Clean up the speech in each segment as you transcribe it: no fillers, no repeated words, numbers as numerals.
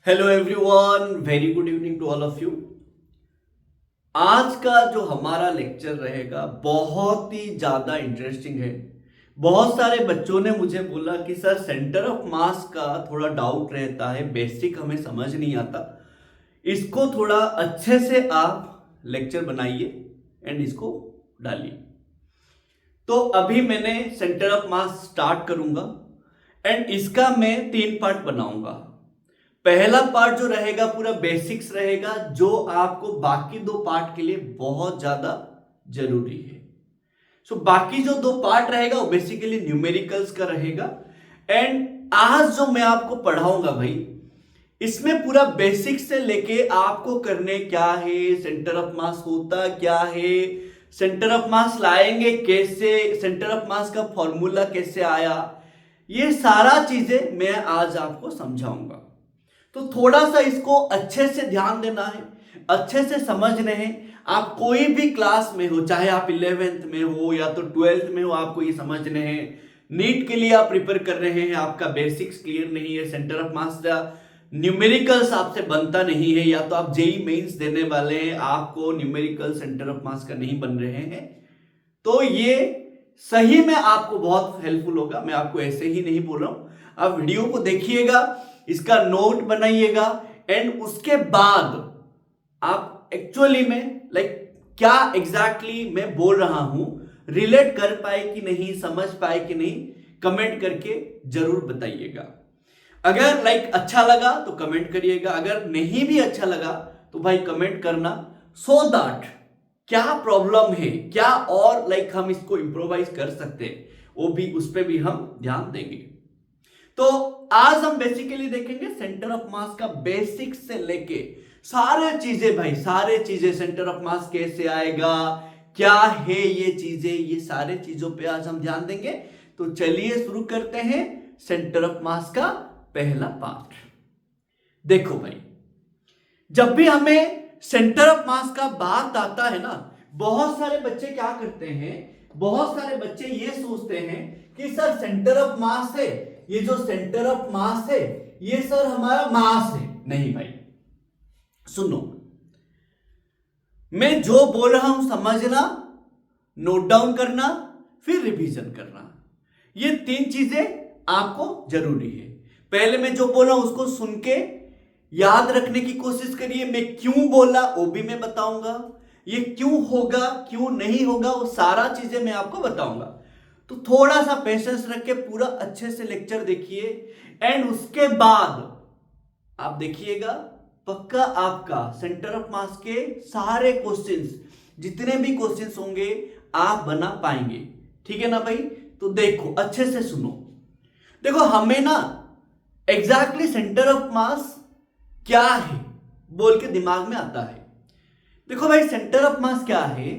Hello everyone, very good evening to all of you. आज का जो हमारा लेक्चर रहेगा बहुत ही ज्यादा इंटरेस्टिंग है। बहुत सारे बच्चों ने मुझे बोला कि सर सेंटर ऑफ मास का थोड़ा डाउट रहता है, बेसिक हमें समझ नहीं आता, इसको थोड़ा अच्छे से आप लेक्चर बनाइए एंड इसको डालिए। तो अभी मैंने सेंटर ऑफ मास स्टार्ट करूंगा एंड इसका मैं 3 पार्ट बनाऊंगा। पहला पार्ट जो रहेगा पूरा बेसिक्स रहेगा, जो आपको बाकी 2 पार्ट के लिए बहुत ज्यादा जरूरी है। बाकी जो 2 पार्ट रहेगा वो बेसिकली न्यूमेरिकल्स का रहेगा। एंड आज जो मैं आपको पढ़ाऊंगा भाई, इसमें पूरा बेसिक से लेके आपको करने क्या है, सेंटर ऑफ मास होता क्या है, सेंटर ऑफ मास लाएंगे कैसे, सेंटर ऑफ मास का फॉर्मूला कैसे आया, ये सारा चीजें मैं आज आपको समझाऊंगा। तो थोड़ा सा इसको अच्छे से ध्यान देना है, अच्छे से समझना है। आप कोई भी क्लास में हो, चाहे आप 11th में हो या तो 12th में हो, आपको ये समझने हैं। नीट के लिए आप प्रिपेयर कर रहे हैं, आपका बेसिक्स क्लियर नहीं है, सेंटर ऑफ मास का न्यूमेरिकल्स आपसे बनता नहीं है, या तो आप जेई मेंस देने वाले हैं, आपको न्यूमेरिकल सेंटर ऑफ मास का नहीं बन रहे हैं, तो ये सही में आपको बहुत हेल्पफुल होगा। मैं आपको ऐसे ही नहीं बोल रहा हूं, आप वीडियो को देखिएगा, इसका नोट बनाइएगा एंड उसके बाद आप एक्चुअली में क्या एग्जैक्टली मैं बोल रहा हूं रिलेट कर पाए कि नहीं, समझ पाए कि नहीं, कमेंट करके जरूर बताइएगा। अगर अच्छा लगा तो कमेंट करिएगा, अगर नहीं भी अच्छा लगा तो भाई कमेंट करना, सो दैट क्या प्रॉब्लम है, क्या और हम इसको इंप्रोवाइज कर सकते हैं, वो भी उस पर भी हम ध्यान देंगे। तो आज हम बेसिकली देखेंगे सेंटर ऑफ मास का बेसिक से लेके सारे चीजें भाई, सारे चीजें, सेंटर ऑफ मास कैसे आएगा, क्या है ये चीजें, ये सारे चीजों पे आज हम ध्यान देंगे। तो चलिए शुरू करते हैं सेंटर ऑफ मास का पहला पार्ट। देखो भाई, जब भी हमें सेंटर ऑफ मास का बात आता है ना, बहुत सारे बच्चे क्या करते हैं, बहुत सारे बच्चे ये सोचते हैं कि सर सेंटर ऑफ मास है, ये जो सेंटर ऑफ मास है ये सर हमारा मास है। नहीं भाई, सुनो, मैं जो बोल रहा हूं समझना, नोट डाउन करना, फिर रिवीजन करना, ये 3 चीजें आपको जरूरी है। पहले मैं जो बोल रहा हूं उसको सुन के याद रखने की कोशिश करिए। मैं क्यों बोला वो भी मैं बताऊंगा, ये क्यों होगा क्यों नहीं होगा वो सारा चीजें मैं आपको बताऊंगा। तो थोड़ा सा पेशेंस रख के पूरा अच्छे से लेक्चर देखिए एंड उसके बाद आप देखिएगा, पक्का आपका सेंटर ऑफ मास के सारे क्वेश्चंस, जितने भी क्वेश्चंस होंगे आप बना पाएंगे। ठीक है ना भाई? तो देखो, अच्छे से सुनो। देखो, हमें ना एग्जैक्टली सेंटर ऑफ मास क्या है बोल के दिमाग में आता है। देखो भाई, सेंटर ऑफ मास क्या है?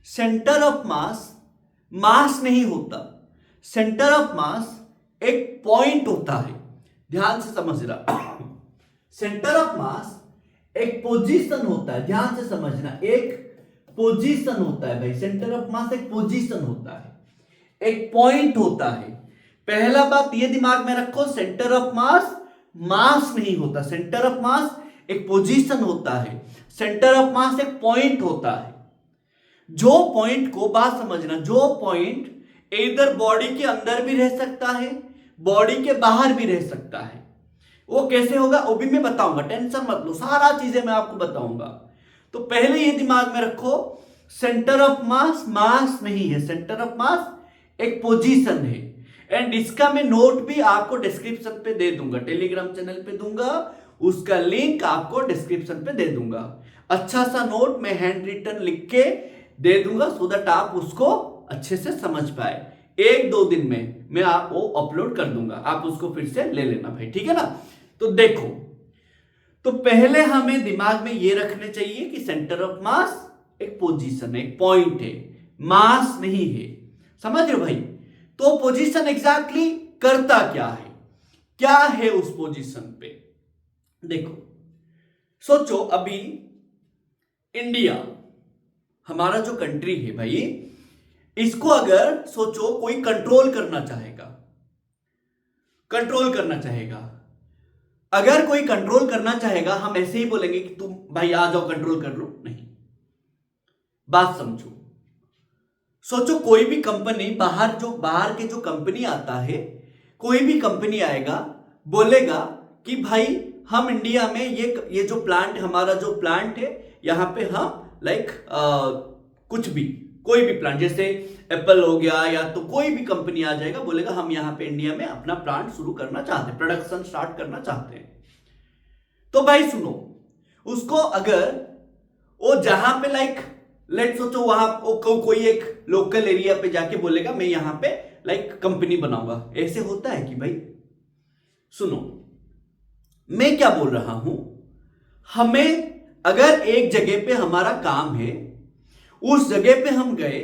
सेंटर ऑफ मास मास नहीं होता, सेंटर ऑफ मास एक पॉइंट होता है। ध्यान से समझना, सेंटर ऑफ मास एक पोजीशन होता है, ध्यान से समझना, एक पोजीशन होता है भाई। सेंटर ऑफ मास एक पोजीशन होता है, एक पॉइंट होता है। पहला बात ये दिमाग में रखो, सेंटर ऑफ मास मास नहीं होता, सेंटर ऑफ मास एक पोजीशन होता है, सेंटर ऑफ मास एक पॉइंट होता है। जो पॉइंट को, बात समझना, जो पॉइंट इधर बॉडी के अंदर भी रह सकता है, बॉडी के बाहर भी रह सकता है, वो कैसे होगा वो भी मैं बताऊंगा, टेंशन मत लो, सारा चीजें मैं आपको बताऊंगा। तो पहले ये दिमाग में रखो, सेंटर ऑफ मास मास नहीं है, सेंटर ऑफ मास एक पोजीशन है। एंड इसका मैं नोट भी आपको डिस्क्रिप्शन पे दे दूंगा, टेलीग्राम चैनल पे दूंगा, उसका लिंक आपको डिस्क्रिप्शन पे दे दूंगा। अच्छा सा नोट मैं हैंड रिटन लिख के दे दूंगा, सो दैट आप उसको अच्छे से समझ पाए। 1-2 दिन में मैं आपको अपलोड कर दूंगा, आप उसको फिर से ले लेना भाई, ठीक है ना? तो देखो, तो पहले हमें दिमाग में ये रखने चाहिए कि सेंटर ऑफ मास एक पोजीशन है, एक पॉइंट है, मास नहीं है। समझ रहे हो भाई? तो पोजीशन एग्जैक्टली करता क्या है, क्या है उस पोजीशन पे? देखो, सोचो, अभी इंडिया हमारा जो कंट्री है भाई, इसको अगर सोचो कोई कंट्रोल करना चाहेगा, कंट्रोल करना चाहेगा, अगर कोई कंट्रोल करना चाहेगा, हम ऐसे ही बोलेंगे कि तुम भाई आ जाओ कंट्रोल कर लो? नहीं। बात समझो। सोचो कोई भी कंपनी बाहर के जो कंपनी आता है, कोई भी कंपनी आएगा, बोलेगा कि भाई हम इंडिया में ये जो प्लांट, हमारा जो प्लांट है, यहां पे हम लाइक कुछ भी, कोई भी प्लांट, जैसे एप्पल हो गया, या तो कोई भी कंपनी आ जाएगा, बोलेगा हम यहां पे इंडिया में अपना प्लांट शुरू करना चाहते हैं, प्रोडक्शन स्टार्ट करना चाहते हैं। तो भाई सुनो, उसको अगर वो जहां पे लाइक लेट सोचो वहां कोई एक लोकल एरिया पे जाके बोलेगा मैं यहां पे लाइक कंपनी बनाऊंगा, ऐसे होता है कि भाई? सुनो, मैं क्या बोल रहा हूं, हमें अगर एक जगह पे हमारा काम है, उस जगह पे हम गए,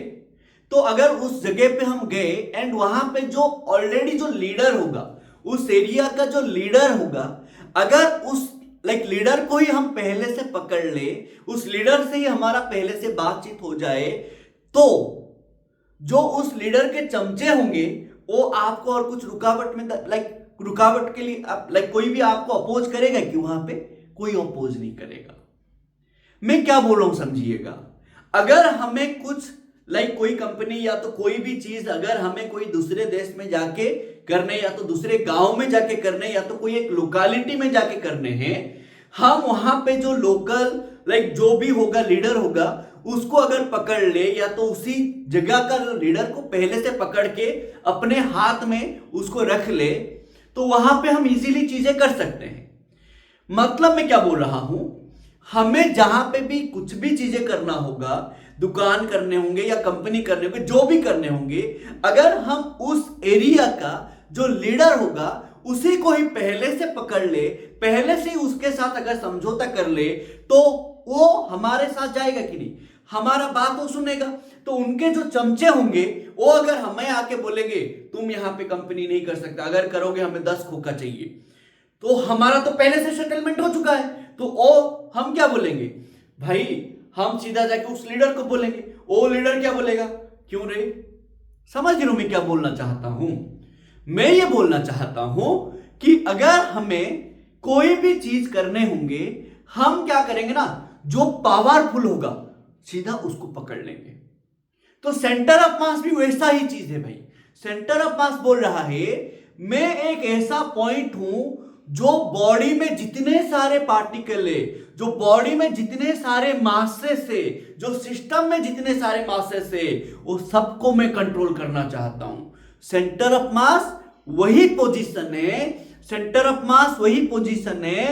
तो अगर उस जगह पे हम गए एंड वहां पे जो ऑलरेडी जो लीडर होगा, उस एरिया का जो लीडर होगा, अगर उस लीडर को ही हम पहले से पकड़ ले, उस लीडर से ही हमारा पहले से बातचीत हो जाए, तो जो उस लीडर के चमचे होंगे वो आपको और कुछ रुकावट में रुकावट के लिए कोई भी आपको अपोज करेगा कि? वहां पे कोई अपोज नहीं करेगा। मैं क्या बोल रहा हूं समझिएगा। अगर हमें कुछ कोई कंपनी या तो कोई भी चीज अगर हमें कोई दूसरे देश में जाके करने, या तो दूसरे गांव में जाके करने, या तो कोई एक लोकालिटी में जाके करने हैं, हम वहां पे जो लोकल जो भी होगा लीडर होगा, उसको अगर पकड़ ले, या तो उसी जगह का लीडर को पहले से पकड़ के अपने हाथ में उसको रख ले, तो वहां पे हम इजीली चीजें कर सकते हैं। मतलब मैं क्या बोल रहा हूं, हमें जहां पे भी कुछ भी चीजें करना होगा, दुकान करने होंगे या कंपनी करने होंगे, जो भी करने होंगे, अगर हम उस एरिया का जो लीडर होगा उसी को ही पहले से पकड़ ले, पहले से ही उसके साथ अगर समझौता कर ले, तो वो हमारे साथ जाएगा कि नहीं? हमारा बात वो सुनेगा। तो उनके जो चमचे होंगे वो अगर हमें आके बोलेंगे तुम यहां पे कंपनी नहीं कर सकता, अगर करोगे हमें 10 खोखा चाहिए, तो हमारा तो पहले से सेटलमेंट हो चुका है। तो ओ हम क्या बोलेंगे भाई? हम सीधा जाके उस लीडर को बोलेंगे। वो लीडर क्या बोलेगा? क्यों रे? समझ रहे हो मैं क्या बोलना चाहता हूं? मैं ये बोलना चाहता हूं कि अगर हमें कोई भी चीज करने होंगे, हम क्या करेंगे ना, जो पावरफुल होगा सीधा उसको पकड़ लेंगे। तो सेंटर ऑफ मास भी वैसा ही चीज है भाई। सेंटर ऑफ मास बोल रहा है मैं एक ऐसा पॉइंट हूं जो बॉडी में जितने सारे पार्टिकल है, जो बॉडी में जितने सारे मासेस है, जो सिस्टम में जितने सारे मासेस है, वो सबको मैं कंट्रोल करना चाहता हूं। सेंटर ऑफ मास वही पोजीशन है, सेंटर ऑफ मास वही पोजीशन है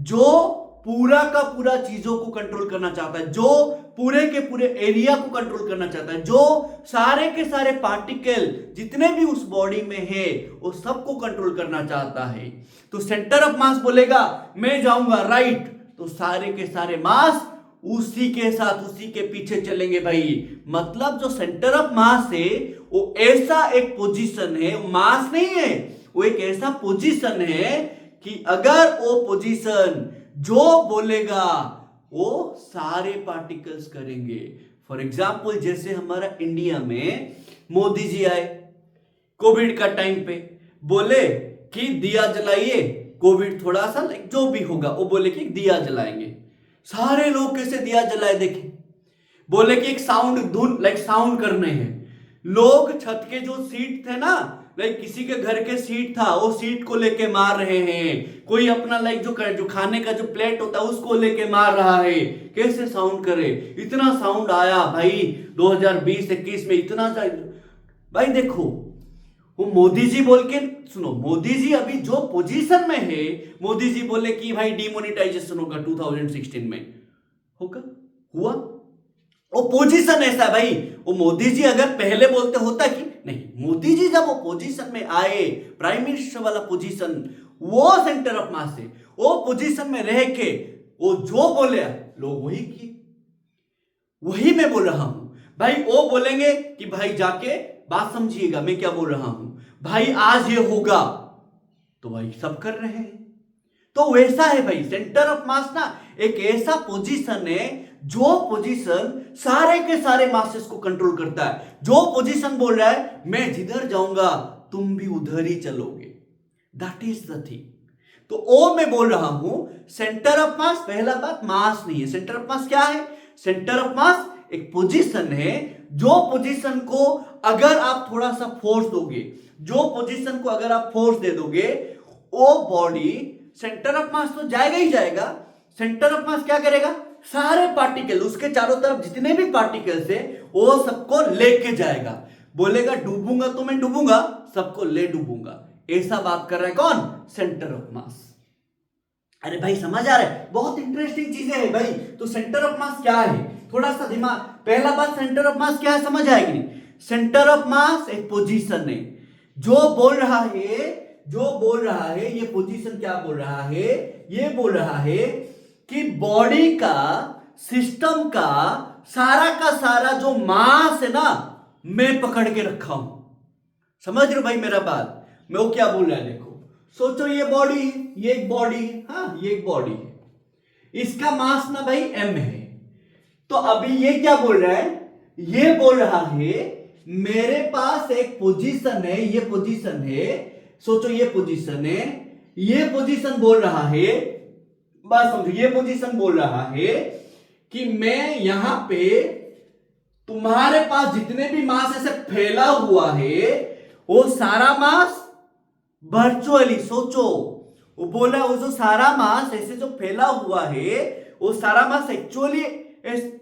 जो पूरा का पूरा चीजों को कंट्रोल करना चाहता है, जो पूरे के पूरे एरिया को कंट्रोल करना चाहता है, जो सारे के सारे पार्टिकल जितने भी उस बॉडी में है वो सबको कंट्रोल करना चाहता है। तो सेंटर ऑफ मास बोलेगा मैं जाऊंगा राइट, तो सारे के सारे मास उसी के साथ उसी के पीछे चलेंगे भाई। मतलब जो सेंटर ऑफ मास है वो ऐसा एक पोजीशन है, वो मास नहीं है, वो एक ऐसा पोजीशन है कि अगर वो पोजीशन जो बोलेगा वो सारे पार्टिकल्स करेंगे। फॉर एग्जाम्पल जैसे हमारा इंडिया में मोदी जी आए कोविड का टाइम पे, बोले कि दिया जलाइए, कोविड थोड़ा सा जो भी होगा वो बोले कि दिया जलाएंगे। सारे लोग कैसे दिया जलाए देखे, बोले कि एक साउंड धुन साउंड करने हैं। लोग छत के जो सीट थे ना, किसी के घर के सीट था, वो सीट को लेके मार रहे हैं। कोई अपना जो खाने का जो प्लेट होता है उसको लेके मार रहा है। कैसे साउंड करे, इतना साउंड आया भाई 2020-21 में, इतना भाई देखो वो मोदी जी बोल के सुनो, मोदी जी अभी जो पोजीशन में है, मोदी जी बोले कि भाई डिमोनेटाइजेशन होगा 2016 में, होगा, हुआ। वो पोजीशन ऐसा है भाई। वो मोदी जी अगर पहले बोलते होता कि नहीं, मोदी जी जब वो पोजीशन में आए, प्राइम मिनिस्टर वाला पोजीशन, वो सेंटर ऑफ मास है, वो पोजीशन में रह के वो जो बोले लोग वही किए। वही मैं बोल रहा हूं भाई। वो बोलेंगे कि भाई जाके, बात समझिएगा मैं क्या बोल रहा हूं भाई, आज ये होगा, तो भाई सब कर रहे हैं। तो वैसा है भाई सेंटर ऑफ मास ना, एक ऐसा पोजीशन है जो पोजीशन सारे के सारे मासेस को कंट्रोल करता है। जो पोजीशन बोल रहा है मैं जिधर जाऊंगा तुम भी उधर ही चलोगे, दैट इज द थिंग। तो ओ मैं बोल रहा हूं सेंटर ऑफ मास, पहला बात मास नहीं है। सेंटर ऑफ मास क्या है? सेंटर ऑफ मास एक पोजीशन है, जो पोजीशन को अगर आप थोड़ा सा फोर्स दोगे, जो पोजीशन को अगर आप फोर्स दे दोगे, वो बॉडी सेंटर ऑफ मास तो जाएगा ही जाएगा। सेंटर ऑफ मास क्या करेगा? सारे पार्टिकल, उसके चारों तरफ जितने भी पार्टिकल्स है वो सबको लेके जाएगा। बोलेगा डूबूंगा तो मैं डूबूंगा, सबको ले डूबूंगा। ऐसा बात कर रहा है कौन? Centre of mass. अरे भाई समझ आ रहा है? बहुत इंटरेस्टिंग चीजें है भाई। तो सेंटर ऑफ मास क्या है? थोड़ा सा दिमाग, पहला बात सेंटर ऑफ मास क्या है समझ आएगी नहीं। सेंटर ऑफ मास एक पोजीशन है। जो बोल रहा है ये पोजीशन क्या बोल रहा है? ये बोल रहा है कि बॉडी का, सिस्टम का सारा जो मास है ना, मैं पकड़ के रखा हूं। समझ रहे हो भाई मेरा बात? मैं वो क्या बोल रहा है देखो, सोचो ये बॉडी है, ये एक बॉडी है, हाँ ये एक बॉडी है, इसका मास ना भाई m है। तो अभी ये क्या बोल रहा है? ये बोल रहा है मेरे पास एक पोजीशन है, ये पोजीशन है, सोचो ये पोजीशन है, ये पोजीशन बोल रहा है, बात समझो, ये पोजीशन बोल रहा है कि मैं यहां पे, तुम्हारे पास जितने भी मास ऐसे फैला हुआ है वो सारा मास वर्चुअली, सोचो वो बोल रहा है वो जो सारा मास ऐसे जो फैला हुआ है वो सारा मास एक्चुअली,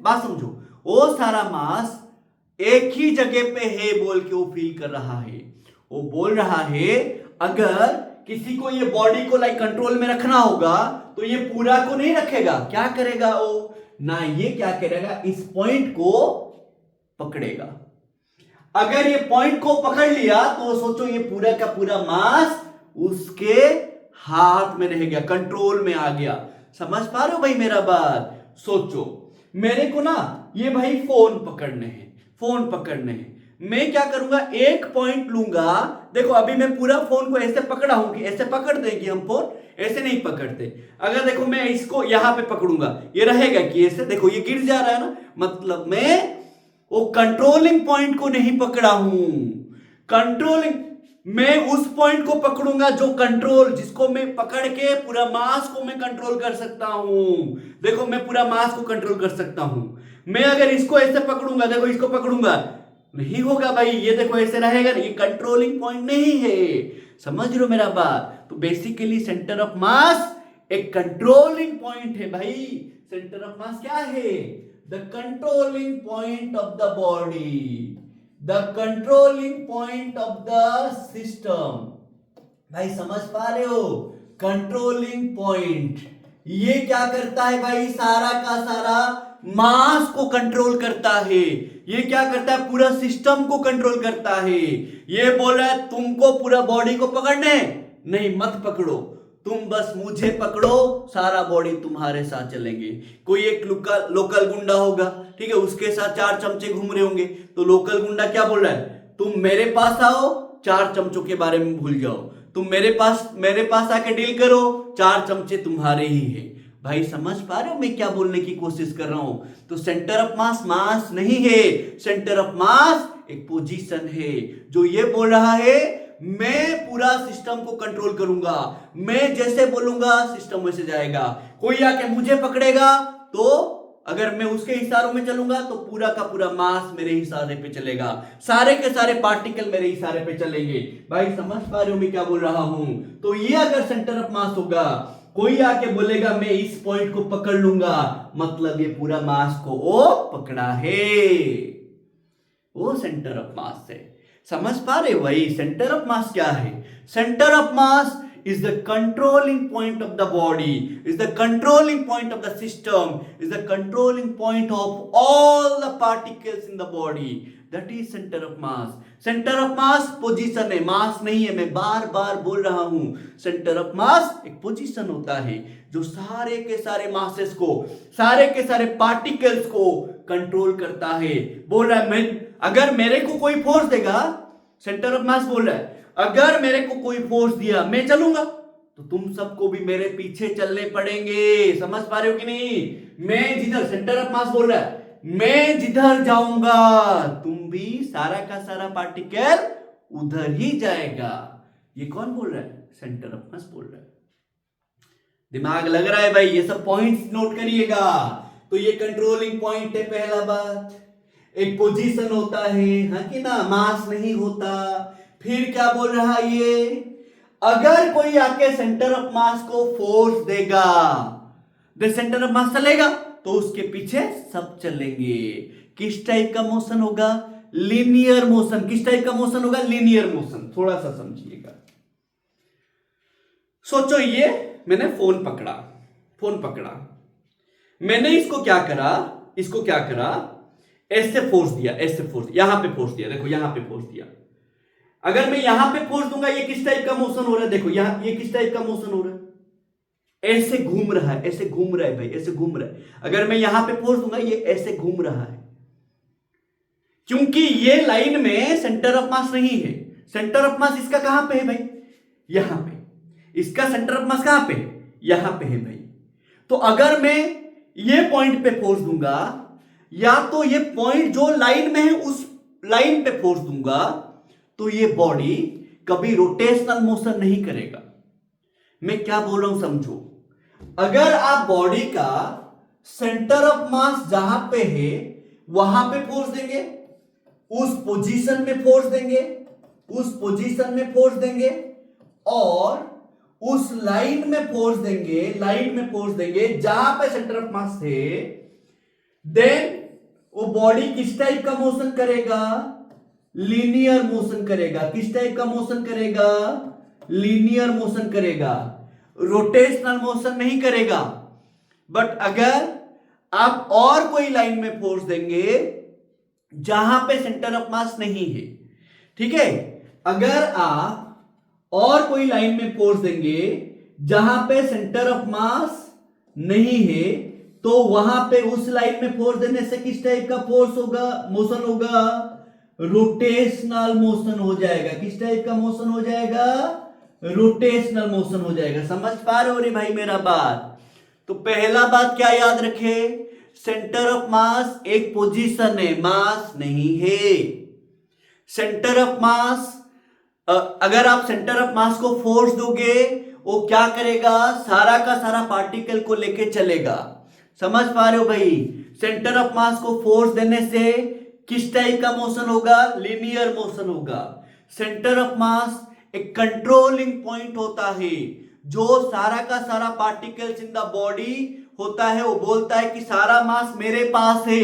बात समझो, वो सारा मास एक ही जगह पे है बोल के वो फील कर रहा है। वो बोल रहा है अगर किसी को ये बॉडी को लाइक कंट्रोल में रखना होगा तो ये पूरा को नहीं रखेगा, क्या करेगा वो ना, ये क्या करेगा, इस पॉइंट को पकड़ेगा। अगर ये पॉइंट को पकड़ लिया तो सोचो ये पूरा का पूरा मास उसके हाथ में रह गया, कंट्रोल में आ गया। समझ पा रहे हो भाई मेरा बात? सोचो मेरे को ना ये भाई फोन पकड़ने हैं, मैं क्या करूंगा, एक पॉइंट लूंगा। देखो अभी मैं पूरा फोन को ऐसे पकड़ा हूं कि ऐसे पकड़ देंगे हम फोन, ऐसे नहीं पकड़ते। अगर देखो मैं इसको यहां पे पकड़ूंगा, ये रहेगा कि ऐसे, देखो ये गिर जा रहा है ना, मतलब मैं वो कंट्रोलिंग पॉइंट को नहीं पकड़ा हूं। कंट्रोलिंग, मैं उस पॉइंट को पकड़ूंगा जो कंट्रोल, जिसको मैं पकड़ के पूरा मास को मैं कंट्रोल कर सकता हूं। देखो मैं पूरा मास को कंट्रोल कर सकता हूं। मैं अगर इसको ऐसे पकड़ूंगा, देखो इसको पकड़ूंगा, नहीं होगा भाई, ये देखो ऐसे रहेगा, ये कंट्रोलिंग पॉइंट नहीं है। समझ रहे हो मेरा बात? तो बेसिकली सेंटर ऑफ मास एक कंट्रोलिंग पॉइंट है भाई। सेंटर ऑफ मास क्या है? The controlling point of the body, the controlling point of the system. भाई समझ पा रहे हो? कंट्रोलिंग पॉइंट ये क्या करता है भाई? सारा का सारा मास को कंट्रोल करता है। ये क्या करता है? पूरा सिस्टम को कंट्रोल करता है। ये बोल रहा है तुमको पूरा बॉडी को पकड़ने नहीं, मत पकड़ो, तुम बस मुझे पकड़ो, सारा बॉडी तुम्हारे साथ चलेंगे। कोई एक लोकल गुंडा होगा, ठीक है, उसके साथ 4 चमचे घूम रहे होंगे, तो लोकल गुंडा क्या बोल रहा है? तुम मेरे पास आओ, 4 चमचों के बारे में भूल जाओ, तुम मेरे पास आके डील करो, 4 चमचे तुम्हारे ही है। भाई समझ पा रहे हो मैं क्या बोलने की कोशिश कर रहा हूं? तो सेंटर ऑफ मास नहीं है, सेंटर ऑफ मास एक पोजीशन है जो ये बोल रहा है मैं पूरा सिस्टम को कंट्रोल करूंगा, मैं जैसे बोलूंगा सिस्टम वैसे जाएगा। कोई आके मुझे पकड़ेगा तो अगर मैं उसके इशारों में चलूंगा तो पूरा का पूरा मास मेरे इशारे पे चलेगा, सारे के सारे पार्टिकल मेरे इशारे पे चलेंगे। भाई समझ पा रहे हो मैं क्या बोल रहा हूं? तो ये अगर सेंटर ऑफ मास होगा, कोई आके बोलेगा मैं इस पॉइंट को पकड़ लूंगा, मतलब ये पूरा मास को वो पकड़ा है, वो सेंटर ऑफ मास है। समझ पा रहे हो भाई सेंटर ऑफ मास क्या है? Centre of mass is the controlling point of the body, is the controlling point of the system, is the controlling point of all the particles in the body. That is center of mass. Center of mass position है, मास नहीं है। मैं बार बार बोल रहा हूं, centre of mass एक position होता है जो सारे के सारे मासेस को, सारे के सारे पार्टिकल्स को कंट्रोल करता है। बोल रहा है मैं, अगर मेरे को कोई फोर्स देगा, सेंटर ऑफ मास बोल रहा है अगर मेरे को कोई फोर्स दिया, मैं चलूंगा तो तुम सबको भी मेरे पीछे चलने पड़ेंगे। समझ पा रहे हो कि नहीं? मैं जिधर, सेंटर ऑफ मास बोल रहा है मैं जिधर जाऊंगा तुम भी, सारा का सारा पार्टिकल उधर ही जाएगा। ये कौन बोल रहा है? सेंटर ऑफ मास बोल रहा है। दिमाग लग रहा है भाई? ये सब पॉइंट्स नोट करिएगा। तो ये कंट्रोलिंग पॉइंट है, पहला बात। एक पोजीशन होता है, हाँ कि ना, मास नहीं होता। फिर क्या बोल रहा है ये? अगर कोई आके सेंटर ऑफ मास को फोर्स देगा, द सेंटर ऑफ मास चलेगा तो उसके पीछे सब चलेंगे। किस टाइप का मोशन होगा? Linear motion. किस टाइप का मोशन होगा? Linear motion. थोड़ा सा समझिएगा। सोचो, ये मैंने फोन पकड़ा, मैंने इसको क्या करा, ऐसे फोर्स दिया, यहां पे फोर्स दिया, देखो यहां पे फोर्स दिया। अगर मैं यहां पे फोर्स दूंगा, ये किस टाइप का मोशन हो रहा है? देखो यहां, ये किस टाइप का मोशन हो रहा है? ऐसे घूम रहा है, ऐसे घूम रहा है भाई, ऐसे घूम रहा है। अगर मैं यहां पे फोर्स दूंगा, ये ऐसे घूम रहा है, क्योंकि ये लाइन में सेंटर ऑफ मास नहीं है। सेंटर ऑफ मास इसका कहां पे है भाई? यहां पे। इसका सेंटर ऑफ मास कहां पे? यहां पे है भाई। तो अगर मैं ये पॉइंट पे फोर्स दूंगा, या तो ये पॉइंट जो लाइन में है उस लाइन पे फोर्स दूंगा, तो ये बॉडी कभी रोटेशनल मोशन नहीं करेगा। मैं क्या बोल रहा हूं समझो। अगर आप बॉडी का सेंटर ऑफ मास जहां पे है वहां पे फोर्स देंगे, उस पोजीशन में फोर्स देंगे, और उस लाइन में फोर्स देंगे जहां पे सेंटर ऑफ मास है, देन वो बॉडी किस टाइप का मोशन करेगा? लीनियर मोशन करेगा। किस टाइप का मोशन करेगा? लीनियर मोशन करेगा, रोटेशनल मोशन नहीं करेगा। बट अगर आप और कोई लाइन में फोर्स देंगे जहां पे सेंटर ऑफ मास नहीं है, ठीक है, अगर आप और कोई लाइन में फोर्स देंगे जहां पे सेंटर ऑफ मास नहीं है, तो वहां पे उस लाइन में फोर्स देने से किस टाइप का फोर्स होगा, मोशन होगा? रोटेशनल मोशन हो जाएगा। किस टाइप का मोशन हो जाएगा? रोटेशनल मोशन हो जाएगा। समझ पा रहे हो रे भाई मेरा बात? तो पहला बात क्या याद रखे? सेंटर ऑफ मास एक पोजीशन है, मास नहीं है। सेंटर ऑफ मास, अगर आप सेंटर ऑफ मास को फोर्स दोगे, वो क्या करेगा? सारा का सारा पार्टिकल को लेके चलेगा। समझ पा रहे हो भाई? सेंटर ऑफ मास को फोर्स देने से किस टाइप का मोशन होगा? लीनियर मोशन होगा। सेंटर ऑफ मास एक कंट्रोलिंग पॉइंट होता है, जो सारा का सारा पार्टिकल्स इन द बॉडी होता है, वो बोलता है कि सारा मास मेरे पास है,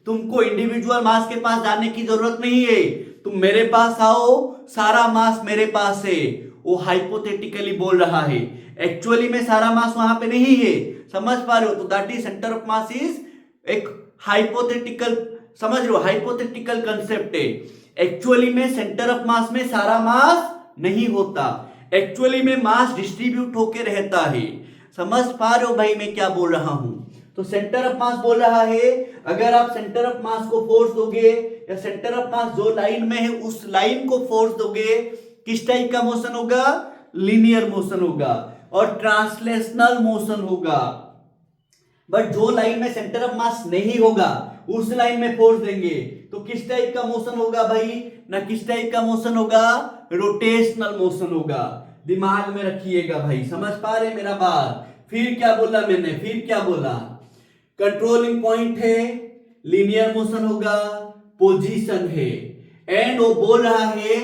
तुमको इंडिविजुअल मास के पास जाने की जरूरत नहीं है, तुम मेरे पास आओ, सारा मास मेरे पास है। वो हाइपोथेटिकली बोल रहा है, एक्चुअली में सारा मास वहां पे नहीं है। समझ पा रहे हो? तो that is centre of mass is एक हाइपोथेटिकल, समझ रहे हो, हाइपोथेटिकल कंसेप्ट है। एक्चुअली में सेंटर ऑफ मास में सारा मास नहीं होता, एक्चुअली में मास डिस्ट्रीब्यूट होके रहता है। समझ पा रहे हो भाई मैं क्या बोल रहा हूं? तो सेंटर ऑफ मास बोल रहा है, अगर आप सेंटर ऑफ मास को फोर्स दोगे, या सेंटर ऑफ मास जो लाइन में है उस लाइन को फोर्स दोगे, किस टाइप का मोशन होगा? लीनियर मोशन होगा और ट्रांसलेशनल मोशन होगा। बट जो लाइन में सेंटर ऑफ मास नहीं होगा, उस लाइन में फोर्स देंगे तो किस टाइप का मोशन होगा भाई? ना किस टाइप का मोशन होगा? रोटेशनल मोशन होगा। दिमाग में रखिएगा भाई। समझ पा रहे मेरा बात? फिर क्या बोला मैंने? कंट्रोलिंग पॉइंट है, लीनियर मोशन होगा, पोजीशन है, एंड वो बोल रहा है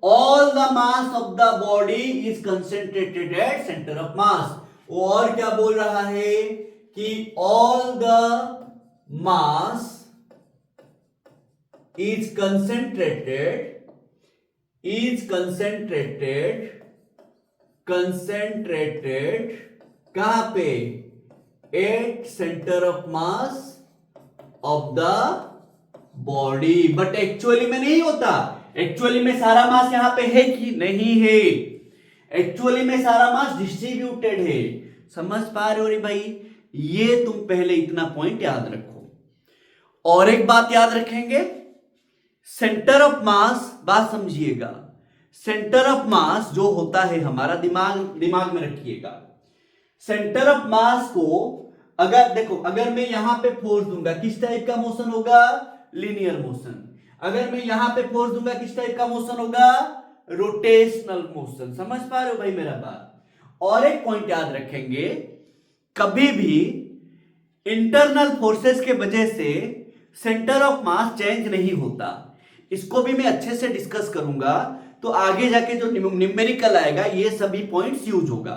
all the mass of the body is concentrated at centre of mass. वो और क्या बोल रहा है कि all the mass is concentrated कहां पे? At centre of mass of the body. But actually में नहीं होता। एक्चुअली में सारा मास यहां पे है कि नहीं है? एक्चुअली में सारा मास डिस्ट्रीब्यूटेड है। समझ पा रहे हो रे भाई? ये तुम पहले इतना पॉइंट याद रखो। और एक बात याद रखेंगे, सेंटर ऑफ मास, बात समझिएगा, सेंटर ऑफ मास जो होता है हमारा, दिमाग में रखिएगा, सेंटर ऑफ मास को अगर देखो, अगर मैं यहां पे फोर्स दूंगा, किस टाइप का मोशन होगा? Linear motion. अगर मैं यहां पे फोर्स दूंगा, किस टाइप का मोशन होगा? Rotational motion. समझ पा रहे हो भाई मेरा बात? और एक पॉइंट याद रखेंगे, कभी भी इंटरनल फोर्सेस के वजह से सेंटर ऑफ मास चेंज नहीं होता। इसको भी मैं अच्छे से डिस्कस करूंगा, तो आगे जाके जो न्यूमेरिकल आएगा ये सभी पॉइंट्स यूज होगा।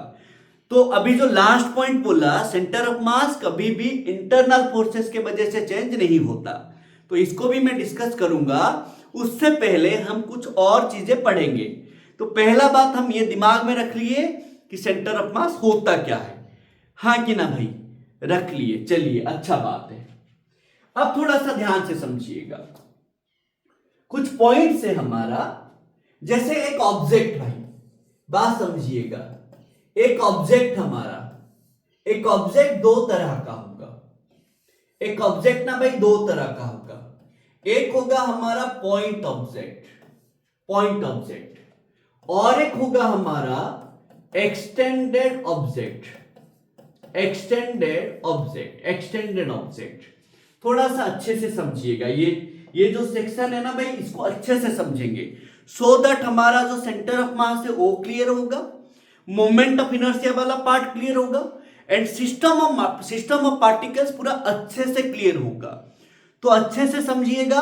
तो अभी जो लास्ट पॉइंट बोला, सेंटर ऑफ मास कभी भी इंटरनल फोर्सेस के वजह से चेंज नहीं होता, तो इसको भी मैं डिस्कस करूंगा। उससे पहले हम कुछ और चीजें पढ़ेंगे। तो पहला बात हम ये दिमाग में रख लिए कि सेंटर ऑफ मास होता क्या है, हाँ कि ना भाई, रख लिए। चलिए, अच्छा बात है। अब थोड़ा सा ध्यान से समझिएगा, कुछ पॉइंट से हमारा, जैसे एक ऑब्जेक्ट, भाई बात समझिएगा, एक ऑब्जेक्ट हमारा, एक ऑब्जेक्ट दो तरह का होगा। एक ऑब्जेक्ट ना भाई दो तरह का होगा। एक होगा हमारा पॉइंट ऑब्जेक्ट, पॉइंट ऑब्जेक्ट, और एक होगा हमारा extended object, extended object, extended object. थोड़ा सा अच्छे से समझिएगा, ये जो सेक्शन है ना भाई, इसको अच्छे से समझेंगे, सो दैट हमारा जो सेंटर ऑफ मास है वो क्लियर होगा, मोमेंट ऑफ इनर्शिया वाला पार्ट क्लियर होगा, एंड सिस्टम ऑफ पार्टिकल्स पूरा अच्छे से क्लियर होगा। तो अच्छे से समझिएगा,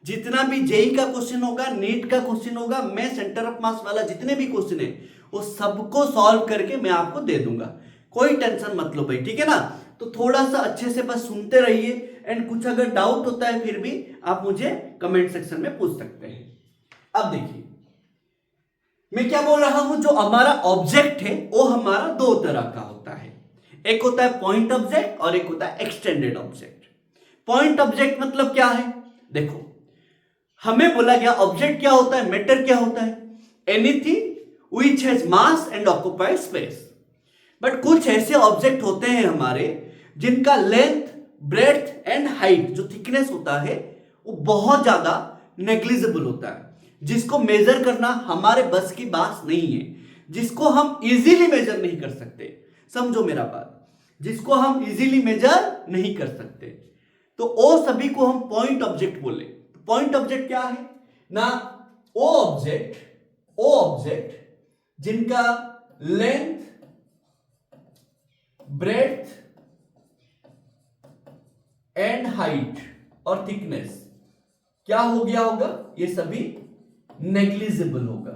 जितना भी जेई का क्वेश्चन होगा, नीट का क्वेश्चन होगा, मैं सेंटर ऑफ मास वाला जितने भी क्वेश्चन है वो सबको सॉल्व करके मैं आपको दे दूंगा, कोई टेंशन मत लो भाई, ठीक है ना। तो थोड़ा सा अच्छे से बस सुनते रहिए, एंड कुछ अगर डाउट होता है फिर भी आप मुझे कमेंट सेक्शन में पूछ सकते हैं। अब देखिए मैं क्या बोल रहा हूं, जो हमारा ऑब्जेक्ट है वो हमारा दो तरह का होता है, एक होता है पॉइंट ऑब्जेक्ट और एक होता है एक्सटेंडेड ऑब्जेक्ट। पॉइंट ऑब्जेक्ट मतलब क्या है, देखो हमें बोला गया ऑब्जेक्ट क्या होता है, मैटर क्या होता है, anything which has mass and occupied space. But कुछ ऐसे ऑब्जेक्ट होते हैं हमारे जिनका लेंथ, ब्रेड्थ एंड हाइट, जो थिकनेस होता है वो बहुत ज्यादा नेग्लिजिबल होता है, जिसको मेजर करना हमारे बस की बात नहीं है, जिसको हम इजीली मेजर नहीं कर सकते। समझो मेरा बात, जिसको हम इजीली मेजर नहीं कर सकते, तो वो सभी को हम पॉइंट ऑब्जेक्ट बोले। पॉइंट ऑब्जेक्ट क्या है ना, वो ऑब्जेक्ट जिनका लेंथ, ब्रेड्थ एंड हाइट और थिकनेस क्या हो गया होगा, ये सभी नेग्लिजिबल होगा,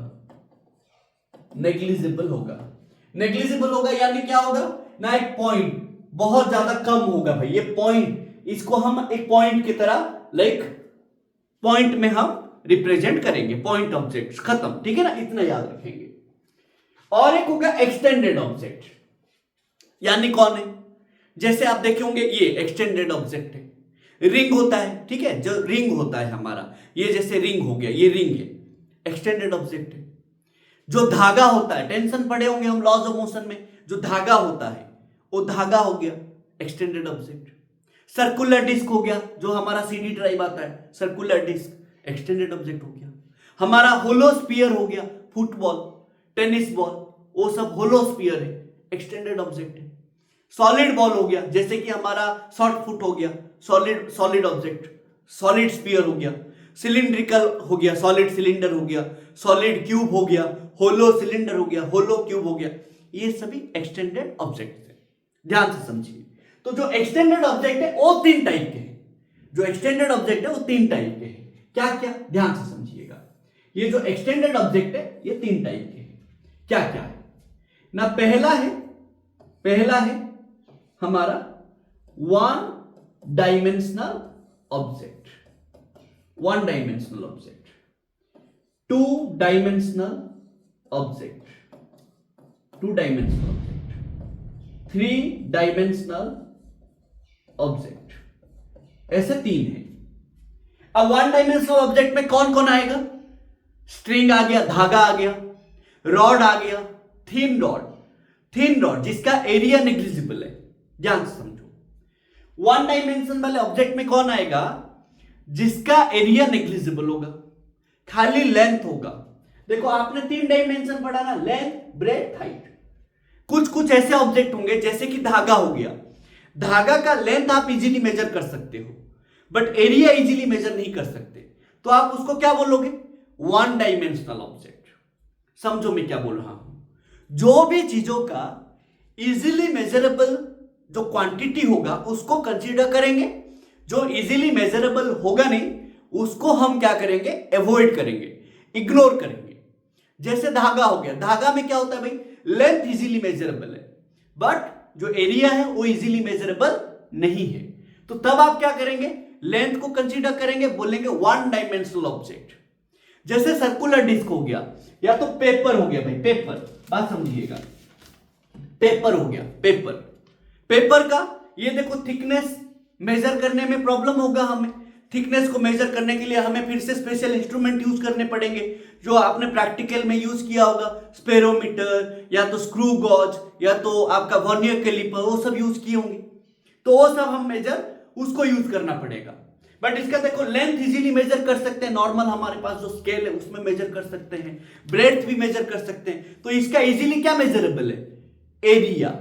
नेग्लिजिबल होगा, नेग्लिजिबल होगा। यानी क्या होगा ना, एक पॉइंट बहुत ज्यादा कम होगा भाई, ये पॉइंट, इसको हम एक पॉइंट की तरह, लाइक पॉइंट में हम रिप्रेजेंट करेंगे, पॉइंट ऑब्जेक्ट, खत्म, ठीक है ना, इतना याद रखेंगे। और एक होगा एक्सटेंडेड ऑब्जेक्ट, यानी कौन है, जैसे आप देखे होंगे ये एक्सटेंडेड ऑब्जेक्ट है, रिंग होता है, ठीक है, जो रिंग होता है हमारा, ये जैसे रिंग हो गया, ये रिंग है, एक्सटेंडेड ऑब्जेक्ट है। जो धागा होता है, टेंशन पढ़े होंगे हम लॉज ऑफ मोशन में, जो धागा होता है वो धागा हो गया एक्सटेंडेड ऑब्जेक्ट। सर्कुलर डिस्क हो गया, जो हमारा सीडी ड्राइव आता है, सर्कुलर डिस्क एक्सटेंडेड ऑब्जेक्ट हो गया। हमारा होलो स्फीयर हो गया, फुटबॉल, टेनिस बॉल, वो सब होलो स्फीयर है, एक्सटेंडेड ऑब्जेक्ट है। सॉलिड बॉल हो गया, जैसे कि हमारा शॉर्ट फुट हो गया, सॉलिड ऑब्जेक्ट, सॉलिड स्फीयर हो गया। सिलिंड्रिकल हो गया, सॉलिड सिलेंडर हो गया, सॉलिड क्यूब हो गया, होलो सिलेंडर हो गया, होलो क्यूब हो गया, ये सभी एक्सटेंडेड ऑब्जेक्ट है। ध्यान से समझिए, तो जो एक्सटेंडेड ऑब्जेक्ट है वो तीन टाइप के हैं, जो एक्सटेंडेड ऑब्जेक्ट है वो तीन टाइप के हैं। क्या क्या, ध्यान से समझिएगा, ये जो एक्सटेंडेड ऑब्जेक्ट है ये तीन टाइप के हैं। क्या क्या है ना, पहला है हमारा one dimensional object, one dimensional object, two dimensional object, two dimensional object, three dimensional object, ऐसे तीन है। अब वन डायमेंशनल ऑब्जेक्ट में कौन कौन आएगा, स्ट्रिंग आ गया, धागा आ गया, रॉड आ गया, थिन रॉड जिसका एरिया नेग्लिजिबल है। ध्यान से समझो, वन डायमेंशन वाले ऑब्जेक्ट में कौन आएगा, जिसका एरिया नेग्लिजिबल होगा, खाली लेंथ होगा। देखो आपने तीन डायमेंशन पढ़ा ना, लेंथ, ब्रेड्थ, हाइट। कुछ ऐसे ऑब्जेक्ट होंगे जैसे कि धागा हो गया, धागा का लेंथ आप इजीली मेजर कर सकते हो, बट एरिया इजीली मेजर नहीं कर सकते, तो आप उसको क्या बोलोगे, वन डायमेंशनल ऑब्जेक्ट। समझो मैं क्या बोल रहा हूं, जो भी चीजों का इजीली मेजरेबल जो क्वांटिटी होगा उसको कंसीडर करेंगे, जो इजीली मेजरेबल होगा नहीं उसको हम क्या करेंगे, अवॉइड करेंगे, इग्नोर करेंगे। जैसे धागा हो गया, धागा में क्या होता है भाई, लेंथ इजीली मेजरेबल है बट जो एरिया है वो इजीली मेजरेबल नहीं है, तो तब आप क्या करेंगे, लेंथ को कंसीडर करेंगे, बोलेंगे वन डायमेंशनल ऑब्जेक्ट। जैसे सर्कुलर डिस्क हो गया या तो पेपर हो गया भाई, पेपर, बात समझिएगा, पेपर हो गया, पेपर, पेपर का ये देखो थिकनेस मेजर करने में प्रॉब्लम होगा, हमें थिकनेस को मेजर करने के लिए हमें फिर से स्पेशल इंस्ट्रूमेंट यूज करने पड़ेंगे जो आपने प्रैक्टिकल में यूज किया होगा, स्पेरोमीटर या तो स्क्रू गॉज या तो आपका वर्नियर कैलिपर, वो सब यूज किए होंगे, तो वो सब हम मेजर उसको यूज करना पड़ेगा। बट इसका देखो लेंथ इजीली मेजर कर सकते हैं, नॉर्मल हमारे पास जो स्केल है उसमें मेजर कर सकते हैं, ब्रेड्थ भी मेजर कर सकते हैं, तो इसका इजीली क्या मेजरेबल है, एरिया,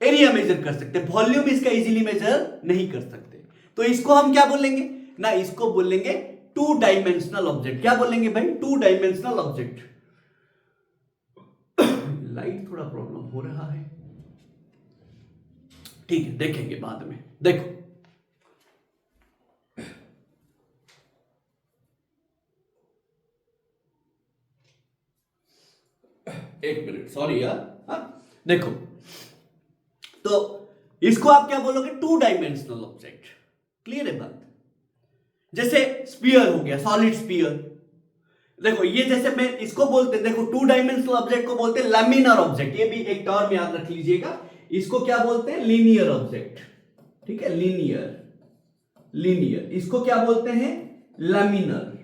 एरिया मेजर कर सकते हैं, वॉल्यूम इसका इजीली मेजर नहीं कर सकते, तो इसको हम क्या बोलेंगे ना, इसको बोलेंगे टू डायमेंशनल ऑब्जेक्ट। क्या बोलेंगे भाई, टू डायमेंशनल ऑब्जेक्ट। लाइट थोड़ा प्रॉब्लम हो रहा है, ठीक है देखेंगे बाद में। देखो एक मिनट, सॉरी यार, देखो तो इसको आप क्या बोलोगे, टू डायमेंशनल ऑब्जेक्ट, क्लियर है बात। जैसे स्पीयर हो गया, सॉलिड स्पीयर, देखो ये जैसे मैं इसको बोलते हैं, देखो टू डायमेंशनल ऑब्जेक्ट को बोलते हैं लैमिनर ऑब्जेक्ट, ये भी एक टर्म याद रख लीजिएगा, इसको क्या बोलते हैं, लीनियर ऑब्जेक्ट, ठीक है, लीनियर, लीनियर, इसको क्या बोलते हैं, लैमिनर,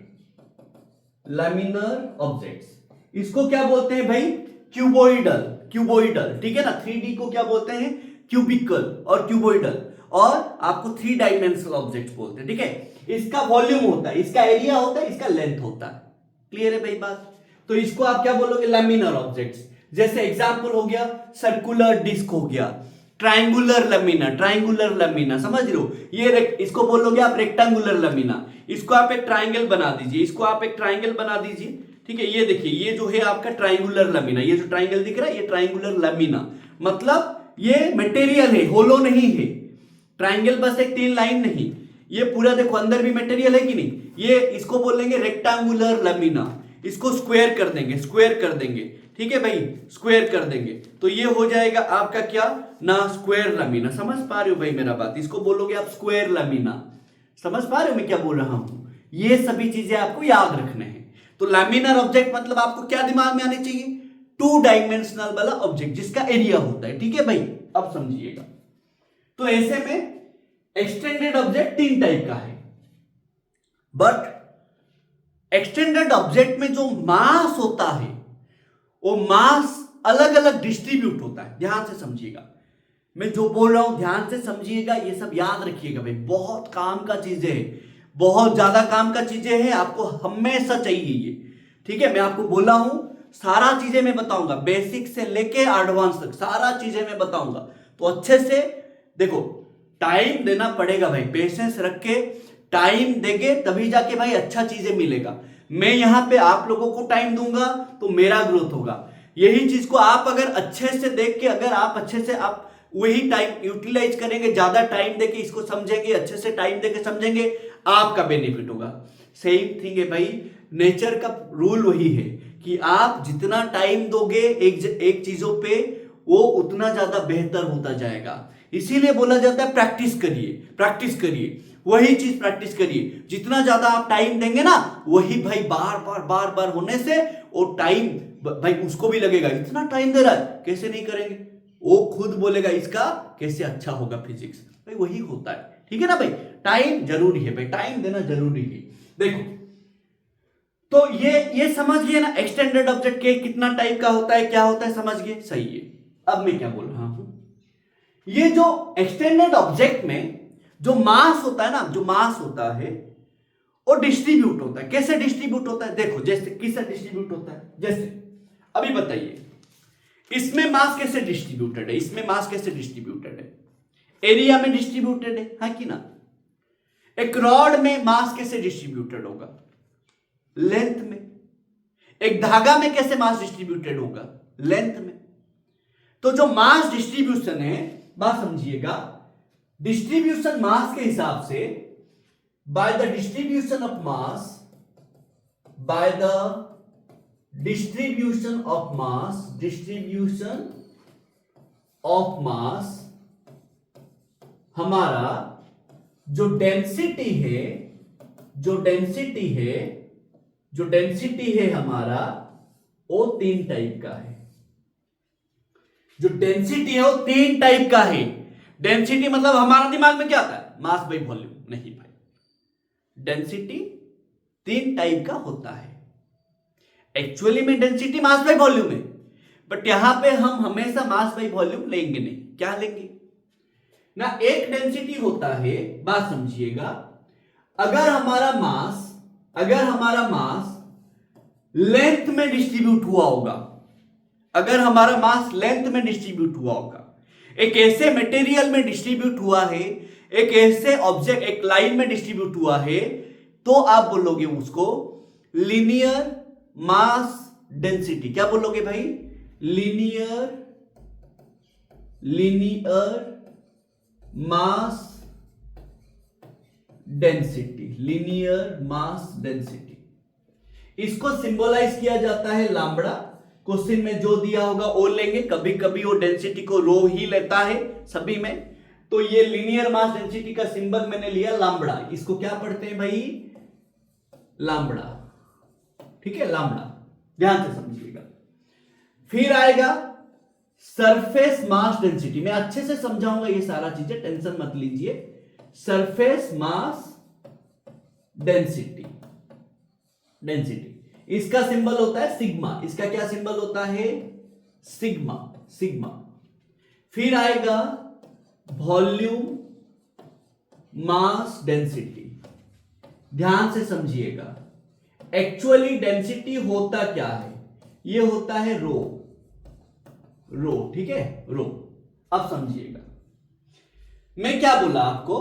लैमिनर ऑब्जेक्ट्स, इसको क्या बोलते हैं भाई, क्यूबोइडल, क्यूबोइडल, ठीक है ना, 3D को क्या बोलते हैं, क्यूबिकल और क्यूबोइडल, और आपको थ्री डायमेंशनल ऑब्जेक्ट बोलते हैं, ठीक है। इसका वॉल्यूम होता है, इसका एरिया होता है, इसका लेंथ होता है, क्लियर है भाई बात। तो इसको आप क्या बोलोगे, लैमिनर ऑब्जेक्ट्स। जैसे एग्जांपल हो गया सर्कुलर डिस्क हो गया, ट्रायंगुलर लैमिना, ट्रायंगुलर लैमिना, समझ रहे हो, ये इसको बोलोगे आप रेक्टेंगुलर लैमिना, इसको आप एक ट्रायंगल बना दीजिए, इसको आप एक ट्रायंगल बना दीजिए, ठीक है। ये देखिए ये जो है आपका ट्रायंगुलर लैमिना, ये जो ट्रायंगल दिख रहा है ये ट्रायंगुलर लैमिना, मतलब ये मटेरियल है, होलो नहीं है, ट्रायंगल बस एक तीन लाइन नहीं, ये पूरा देखो अंदर भी मटेरियल है कि नहीं, ये इसको बोलेंगे रेक्टेंगुलर लैमिना, इसको स्क्वायर कर देंगे, स्क्वायर कर देंगे, ठीक है भाई, स्क्वायर कर देंगे, तो ये हो जाएगा आपका क्या ना, स्क्वायर लैमिना, समझ पा रहे हो भाई मेरा बात, इसको बोलोगे आप स्क्वायर लैमिना, समझ पा रहे हो मैं क्या बोल रहा हूं, ये सभी चीजें आपको याद रखने हैं। तो लैमिनर ऑब्जेक्ट मतलब आपको क्या दिमाग में आने चाहिए, टू डायमेंशनल वाला ऑब्जेक्ट जिसका एरिया होता है, ठीक है भाई, अब समझिएगा। तो ऐसे में एक्सटेंडेड ऑब्जेक्ट तीन टाइप का है, बट एक्सटेंडेड ऑब्जेक्ट में जो मास होता है वो मास अलग अलग डिस्ट्रीब्यूट होता है, ध्यान से समझिएगा, मैं जो बोल रहा हूं ध्यान से समझिएगा, ये सब याद रखिएगा भाई, बहुत काम का चीजें है, बहुत ज्यादा काम का चीजें हैं, आपको हमेशा चाहिए ये, ठीक है। मैं आपको बोला हूं सारा चीजें मैं बताऊंगा, बेसिक से लेके एडवांस तक सारा चीजें मैं बताऊंगा, तो अच्छे से देखो, टाइम देना पड़ेगा भाई, पेशेंस रख के टाइम देंगे तभी जाके भाई अच्छा चीजें मिलेगा। मैं यहां पे आप लोगों को टाइम दूंगा तो मेरा ग्रोथ होगा, यही चीज को आप अगर अच्छे से देख के, अगर आप अच्छे से आप वही टाइम यूटिलाइज करेंगे, ज्यादा टाइम देके इसको समझेंगे, अच्छे से टाइम देके समझेंगे, आपका बेनिफिट होगा। सेम थिंग है भाई, नेचर का रूल वही है कि आप जितना टाइम दोगे एक चीजों पे वो उतना ज्यादा बेहतर होता जाएगा, इसीलिए बोला जाता है प्रैक्टिस करिए, प्रैक्टिस करिए, वही चीज प्रैक्टिस करिए, जितना ज्यादा आप टाइम देंगे ना वही भाई बार बार होने से वो टाइम भाई उसको भी लगेगा इतना टाइम दे रहा है कैसे नहीं करेंगे, वो खुद बोलेगा इसका कैसे अच्छा होगा फिजिक्स, भाई वही होता है, ठीक है ना भाई। टाइम जरूरी है भाई, टाइम देना जरूरी है। देखो तो ये समझ गए ना, एक्सटेंडेड ऑब्जेक्ट के कितना टाइप का होता है, क्या होता है, समझ गए, सही है। अब मैं क्या बोल रहा हूं, ये जो एक्सटेंडेड ऑब्जेक्ट में जो मास होता है ना, जो मास होता है वो डिस्ट्रीब्यूट होता है, कैसे डिस्ट्रीब्यूट होता है, देखो जैसे किससे डिस्ट्रीब्यूट होता है, जैसे अभी बताइए इसमें मास कैसे डिस्ट्रीब्यूटेड है, इसमें मास कैसे डिस्ट्रीब्यूटेड है, एरिया में डिस्ट्रीब्यूटेड है कि ना। एक रॉड में मास कैसे डिस्ट्रीब्यूटेड होगा, लेंथ में। एक धागा में कैसे मास डिस्ट्रीब्यूटेड होगा, लेंथ में। तो जो मास डिस्ट्रीब्यूशन है, बात समझिएगा, डिस्ट्रीब्यूशन मास के हिसाब से, by the distribution of mass, by the distribution of mass, distribution of मास, हमारा जो डेंसिटी है, जो डेंसिटी है, जो डेंसिटी है हमारा, वो 3 टाइप का है। जो डेंसिटी है वो 3 टाइप का है। डेंसिटी मतलब हमारा दिमाग में क्या आता है, मास बाई वॉल्यूम, नहीं भाई, डेंसिटी 3 टाइप का होता है। एक्चुअली में डेंसिटी मास बाई वॉल्यूम है, बट यहां पे हम हमेशा मास बाई वॉल्यूम लेंगे नहीं। क्या लेंगे ना, एक डेंसिटी होता है, बात समझिएगा, अगर हमारा मास लेंथ में डिस्ट्रीब्यूट हुआ होगा, अगर हमारा मास लेंथ में डिस्ट्रीब्यूट हुआ होगा, एक ऐसे मटेरियल में डिस्ट्रीब्यूट हुआ है, एक ऐसे ऑब्जेक्ट, एक लाइन में डिस्ट्रीब्यूट हुआ है, तो आप बोलोगे उसको लीनियर मास डेंसिटी। क्या बोलोगे भाई, linear mass density, linear mass density. इसको सिंबलाइज किया जाता है लैम्ब्डा। क्वेश्चन में जो दिया होगा वो लेंगे, कभी कभी वो डेंसिटी को रो ही लेता है सभी में। तो ये लीनियर मास डेंसिटी का सिंबल मैंने लिया लैम्ब्डा। इसको क्या पढ़ते हैं भाई, लैम्ब्डा, ठीक है, लैम्ब्डा, ध्यान से समझिएगा। फिर आएगा सरफेस मास डेंसिटी। मैं अच्छे से समझाऊंगा ये सारा चीजें, टेंशन मत लीजिए। सरफेस मास डेंसिटी, इसका सिंबल होता है सिग्मा। इसका क्या सिंबल होता है, सिग्मा। फिर आएगा वॉल्यूम मास डेंसिटी। ध्यान से समझिएगा, एक्चुअली डेंसिटी होता क्या है, ये होता है रो, ठीक है, रो। अब समझिएगा मैं क्या बोला आपको,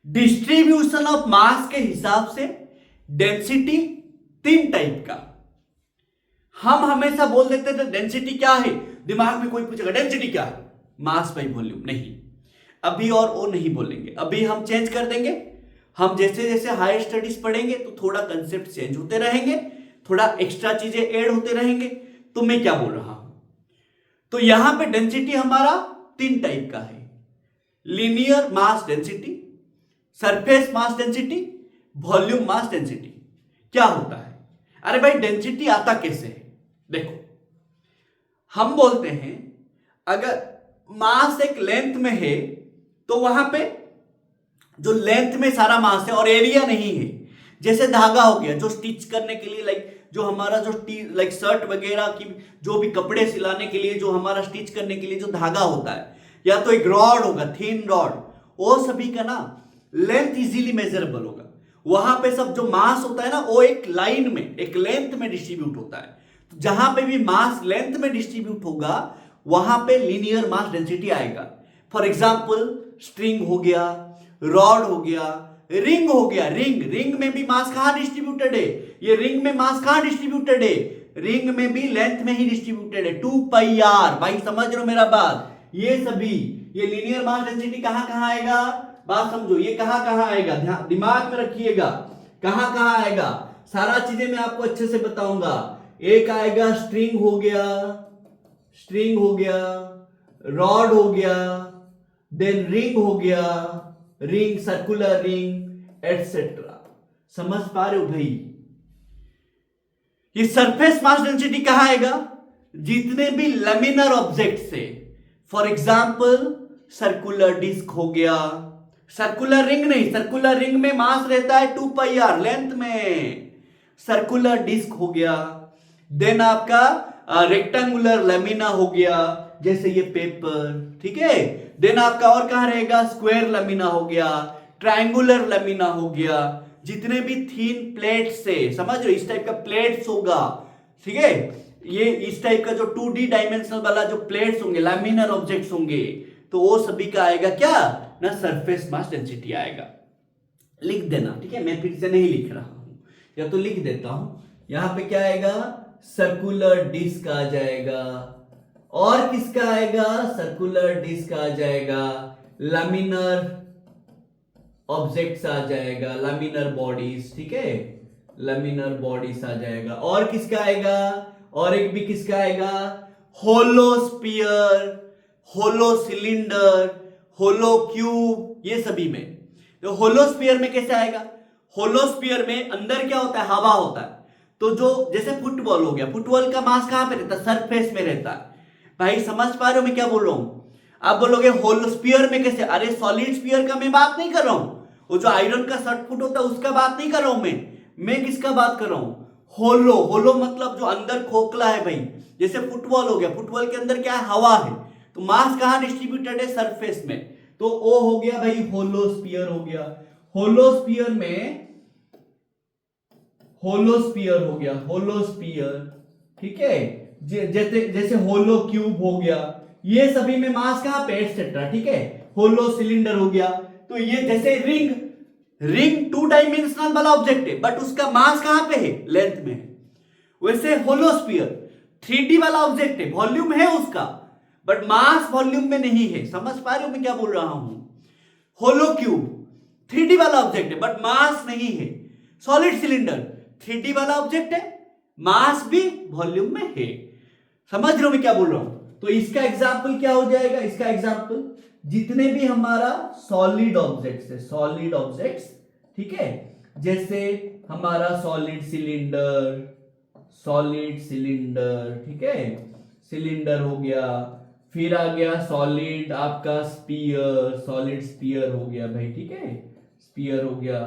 डिस्ट्रीब्यूशन ऑफ मास के हिसाब से डेंसिटी 3 टाइप का। हम हमेशा बोल देते थे डेंसिटी क्या है, दिमाग में कोई पूछेगा डेंसिटी क्या है, मास बाई वॉल्यूम। नहीं, अभी और वो नहीं बोलेंगे, अभी हम चेंज कर देंगे। हम जैसे जैसे हायर स्टडीज पढ़ेंगे तो थोड़ा कंसेप्ट चेंज होते रहेंगे, थोड़ा एक्स्ट्रा चीजें ऐड होते रहेंगे। तो मैं क्या बोल रहा हूं, तो यहां पे डेंसिटी हमारा 3 टाइप का है, linear mass density, surface mass density, volume mass density. क्या होता है, अरे भाई डेंसिटी आता कैसे है, देखो हम बोलते हैं अगर मास एक लेंथ में है तो वहां पे जो लेंथ में सारा मास है और एरिया नहीं है, जैसे धागा हो गया जो स्टिच करने के लिए, लाइक जो हमारा जो लाइक शर्ट वगैरह की जो भी कपड़े सिलाने के लिए जो हमारा स्टिच करने के लिए जो धागा होता है, या तो एक रॉड होगा, थिन रॉड, वो सभी का ना लेंथ इजीली मेजरेबल होगा। वहां पे सब जो मास होता है ना वो एक लाइन में, एक लेंथ में डिस्ट्रीब्यूट होता है। तो जहां पे भी मास लेंथ में डिस्ट्रीब्यूट होगा वहां पे लीनियर मास डेंसिटी आएगा। फॉर एग्जाम्पल स्ट्रिंग हो गया, रॉड हो गया, रिंग हो गया। रिंग में भी मास कहां डिस्ट्रीब्यूटेड है, ये रिंग में मास कहां डिस्ट्रीब्यूटेड है, रिंग में भी लेंथ में ही डिस्ट्रीब्यूटेड है, 2πr। भाई समझ रहे हो मेरा बात, ये सभी, ये लीनियर मास डेंसिटी कहां कहां आएगा, बात समझो, ये कहां कहां आएगा, दिमाग में रखिएगा, कहां कहां आएगा, सारा चीजें मैं आपको अच्छे से बताऊंगा। एक आएगा स्ट्रिंग हो गया, रॉड हो गया, देन रिंग हो गया, रिंग, सर्कुलर रिंग एटसेट्रा। समझ पा रहे हो भाई, ये सरफेस मास डेंसिटी कहां आएगा, जितने भी लेमिनर ऑब्जेक्ट से, फॉर एग्जाम्पल सर्कुलर डिस्क हो गया, सर्कुलर रिंग नहीं, सर्कुलर रिंग में मास रहता है 2πr लेंथ में, सर्कुलर डिस्क हो गया। देन आपका रेक्टेंगुलर लेमिना हो गया, जैसे ये पेपर, ठीक है। देन आपका और कहां रहेगा, स्क्वायर लेमिना हो गया, ट्रायंगुलर लेमिना हो गया, जितने भी थिन प्लेट से, समझ रहे, इस टाइप का प्लेट्स होगा, ठीक है। ये इस टाइप का जो 2D डायमेंशनल वाला जो प्लेट्स होंगे, लैमिनर ऑब्जेक्ट्स होंगे, तो वो सभी का आएगा क्या ना, सरफेस मास डेंसिटी आएगा। लिख देना, ठीक है, मैं फिर से नहीं लिख रहा हूं, या तो लिख देता हूं। यहां पे क्या आएगा, सर्कुलर डिस्क आ जाएगा। और किसका आएगा? सर्कुलर डिस्क आ जाएगा, लैमिनर ऑब्जेक्ट्स आ जाएगा, लैमिनर बॉडीज, ठीक है, लैमिनर बॉडीज आ जाएगा। और किसका आएगा? और एक भी किसका आएगा? होलो स्फीयर, होलो सिलेंडर, होलो क्यूब, ये सभी में। तो होलो स्फीयर में कैसे आएगा? होलो स्फीयर में अंदर क्या होता है? हवा होता है। तो जो जैसे फुटबॉल हो गया, फुटबॉल का मास कहां पे रहता है? सरफेस में रहता है। भाई समझ पा रहे हो मैं क्या बोल रहा हूं? आप बोलोगे होलो स्फीयर में कैसे? अरे सॉलिड स्फीयर का मैं बात नहीं कर रहा हूं, वो जो आयरन का सर्किट होता है उसका बात नहीं कर रहा हूं मैं किसका बात कर रहा हूं? होलो। होलो मतलब जो अंदर खोखला है भाई। जैसे फुटबॉल हो गया, फुटबॉल के अंदर क्या है? हवा है। तो मास कहां डिस्ट्रीब्यूटेड है? सरफेस में। तो ओ हो गया भाई होलो स्फीयर हो गया। होलो स्फीयर में होलो स्फीयर हो गया, होलो स्फीयर, ठीक है। जैसे जैसे होलो क्यूब हो गया, ये सभी में मास कहां पे? एटसेट्रा, ठीक है। होलो सिलेंडर हो गया, तो ये जैसे रिंग, रिंग 2 डायमेंशनल वाला ऑब्जेक्ट है बट उसका मास कहां पे है? लेंथ में है। वैसे होलो स्फीयर 3D वाला ऑब्जेक्ट है, वॉल्यूम है उसका बट मास वॉल्यूम में नहीं है। समझ पा रहे हो मैं क्या बोल रहा हूं? होलो क्यूब 3D वाला ऑब्जेक्ट है बट मास नहीं है। सॉलिड सिलेंडर 3D वाला ऑब्जेक्ट है, मास भी वॉल्यूम में है। समझ रहे हो मैं क्या बोल रहा हूं? तो इसका एग्जाम्पल क्या हो जाएगा? इसका एग्जाम्पल जितने भी हमारा सॉलिड ऑब्जेक्ट्स है, सॉलिड ऑब्जेक्ट्स, ठीक है, जैसे हमारा सॉलिड सिलेंडर, सॉलिड सिलेंडर, ठीक है, सिलेंडर हो गया। फिर आ गया सॉलिड आपका स्पीयर, सॉलिड स्पीयर हो गया भाई, ठीक है, स्पीयर हो गया।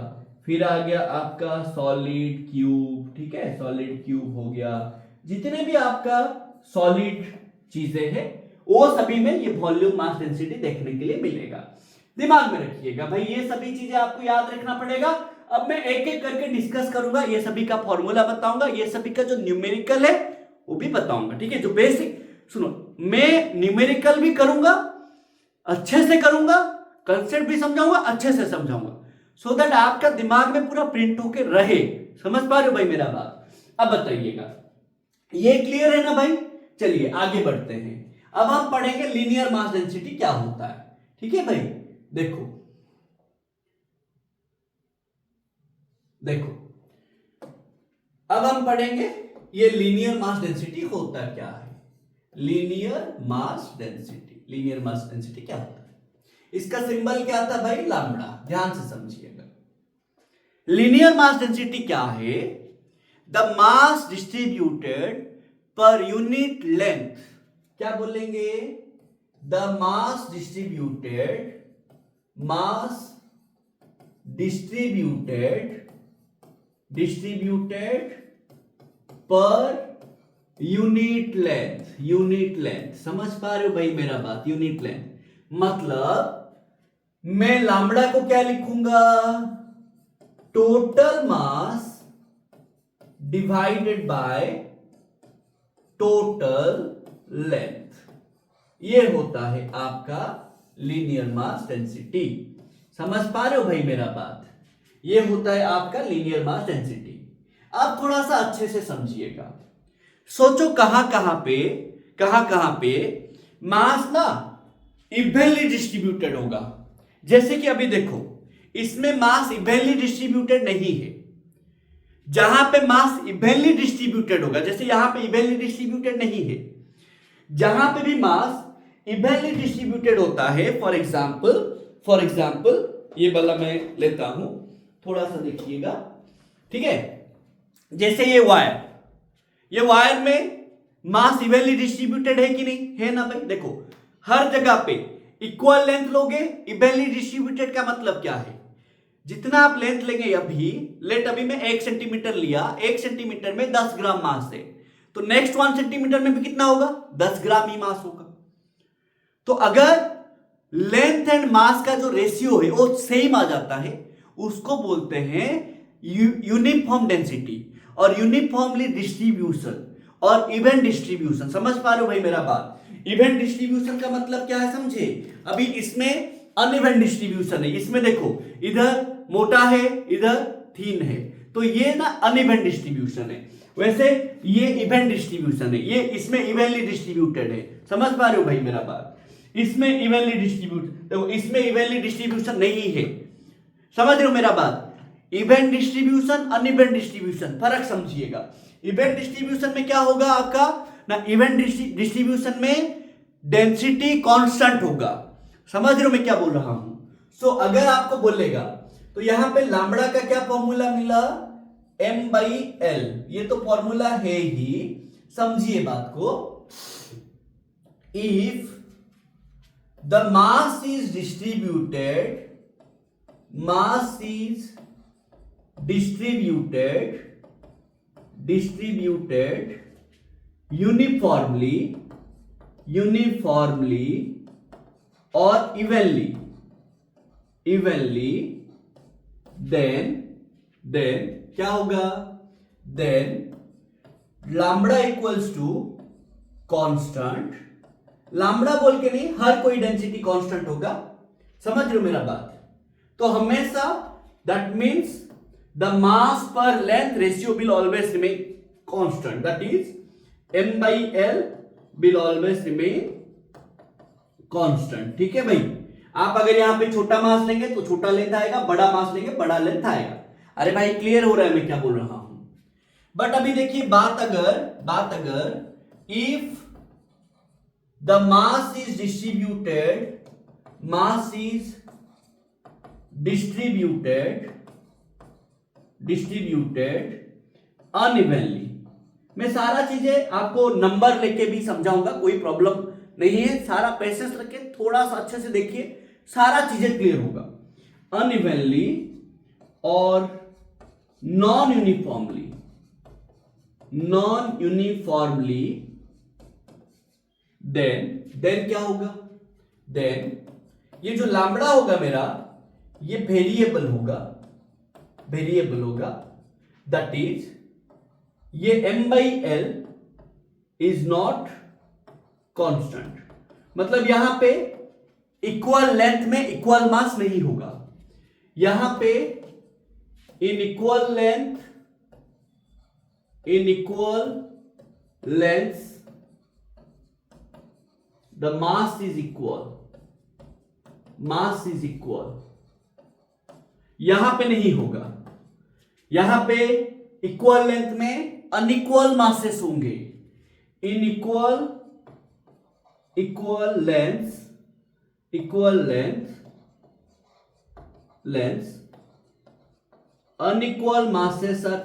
फिर आ गया आपका सॉलिड क्यूब, ठीक है, सॉलिड क्यूब हो गया। जितने भी आपका सॉलिड चीजें हैं वो सभी में ये वॉल्यूम मास डेंसिटी देखने के लिए मिलेगा। दिमाग में रखिएगा भाई, ये सभी चीजें आपको याद रखना पड़ेगा। अब मैं एक एक करके डिस्कस करूंगा, ये सभी का फॉर्मूला बताऊंगा, ये सभी का जो न्यूमेरिकल है वो भी बताऊंगा, ठीक है। जो बेसिक, सुनो, मैं न्यूमेरिकल भी करूंगा, अच्छे से करूंगा, कंसेप्ट भी समझाऊंगा, अच्छे से समझाऊंगा, सो दैट आपका दिमाग में पूरा प्रिंट होके रहे। समझ पा रहे हो भाई मेरा बात? अब बताइएगा, ये क्लियर है ना भाई? चलिए आगे बढ़ते हैं। अब हम पढ़ेंगे लीनियर मास डेंसिटी क्या होता है, ठीक है भाई। देखो देखो अब हम पढ़ेंगे ये लीनियर मास डेंसिटी होता क्या है। लीनियर मास डेंसिटी, लीनियर मास डेंसिटी क्या होता है? इसका सिंबल क्या था भाई? लैम्बडा। ध्यान से समझिएगा, लीनियर मास डेंसिटी क्या है? द मास डिस्ट्रीब्यूटेड पर यूनिट लेंथ। क्या बोलेंगे? The mass distributed, mass distributed पर यूनिट लेंथ, यूनिट लेंथ। समझ पा रहे हो भाई मेरा बात? यूनिट लेंथ मतलब मैं लैम्बडा को क्या लिखूंगा? Total mass divided by total length, ये होता है आपका लीनियर मास डेंसिटी। समझ पा रहे हो भाई मेरा बात? ये होता है आपका लीनियर मास डेंसिटी। अब थोड़ा सा अच्छे से समझिएगा, सोचो कहां कहां पे मास ना इवनली डिस्ट्रीब्यूटेड होगा। जैसे कि अभी देखो, इसमें मास इवनली डिस्ट्रीब्यूटेड नहीं है। जहां पे मास इवनली डिस्ट्रीब्यूटेड होगा, जैसे यहां पे इवनली डिस्ट्रीब्यूटेड नहीं है, जहां पे भी मास इवनली डिस्ट्रीब्यूटेड होता है, फॉर एग्जांपल ये वाला मैं लेता हूं, थोड़ा सा देखिएगा, ठीक है। जैसे ये वायर में मास इवनली डिस्ट्रीब्यूटेड है कि नहीं? है ना भाई? देखो हर जगह पे इक्वल लेंथ लोगे, इवनली डिस्ट्रीब्यूटेड का मतलब क्या है? जितना आप लेंथ लेंगे, अभी मैं 1 सेंटीमीटर लिया, 1 सेंटीमीटर में 10 ग्राम मास है, तो नेक्स्ट 1 सेंटीमीटर में भी कितना होगा? 10 ग्राम ही मास होगा। तो अगर लेंथ एंड मास का जो रेशियो है वो सेम आ जाता है, उसको बोलते हैं यूनिफॉर्म डेंसिटी और यूनिफॉर्मली डिस्ट्रीब्यूशन और इवन डिस्ट्रीब्यूशन। समझ पा रहे हो भाई मेरा बात? इवन डिस्ट्रीब्यूशन का मतलब क्या है समझे? अभी इसमें अनइवन डिस्ट्रीब्यूशन है, इसमें देखो इधर मोटा है इधर थीन है, तो ये ना अनइवन डिस्ट्रीब्यूशन है। वैसे ये इवेंट डिस्ट्रीब्यूशन है, ये इसमें इवेंटली डिस्ट्रीब्यूटेड है। समझ पा रहे हो भाई मेरा बात? इसमें इवेंटली डिस्ट्रीब्यूट, देखो इसमें इवेंटली डिस्ट्रीब्यूशन नहीं है। समझ रहे हो मेरा बात? इवेंट डिस्ट्रीब्यूशन, अनइवेंट डिस्ट्रीब्यूशन, फर्क समझिएगा। इवेंट डिस्ट्रीब्यूशन में क्या होगा आपका ना, इवेंट डिस्ट्रीब्यूशन में डेंसिटी कांस्टेंट होगा। समझ रहे हो मैं क्या बोल रहा हूं? सो अगर आपको बोलेगा तो यहां पे लैम्बडा का क्या फॉर्मूला मिला, m/l, ये तो फॉर्मूला है ही, समझिए बात को। If the mass is distributed, mass is distributed uniformly or evenly, then क्या होगा, then lambda equals to constant. Lambda बोल के नहीं, हर कोई डेंसिटी कांस्टेंट होगा। समझ रहे हो मेरा बात? तो हमेशा दैट मीन्स द मास पर length ratio will always remain constant, that is m/l will always remain constant. ठीक है भाई? आप अगर यहां पे छोटा मास लेंगे तो छोटा लेंथ आएगा, बड़ा मास लेंगे बड़ा लेंथ आएगा। अरे भाई क्लियर हो रहा है मैं क्या बोल रहा हूं? बट अभी देखिए बात अगर if the mass is distributed unevenly. मैं सारा चीजें आपको नंबर लेके भी समझाऊंगा, कोई प्रॉब्लम नहीं है। सारा पेशेंस रख के थोड़ा सा अच्छे से देखिए, सारा चीजें क्लियर होगा। अनइवनली और नॉन यूनिफॉर्मली, देन क्या होगा, देन ये जो लैम्बडा होगा मेरा, ये वेरिएबल होगा, दैट इज ये m/l इज नॉट कांस्टेंट। मतलब यहां पे इक्वल लेंथ में इक्वल मास नहीं होगा। यहां पे in equal length the mass is equal, यहां पे नहीं होगा। यहां पे इक्वल लेंथ में अनइक्वल मासेस होंगे। In equal length unequal masses are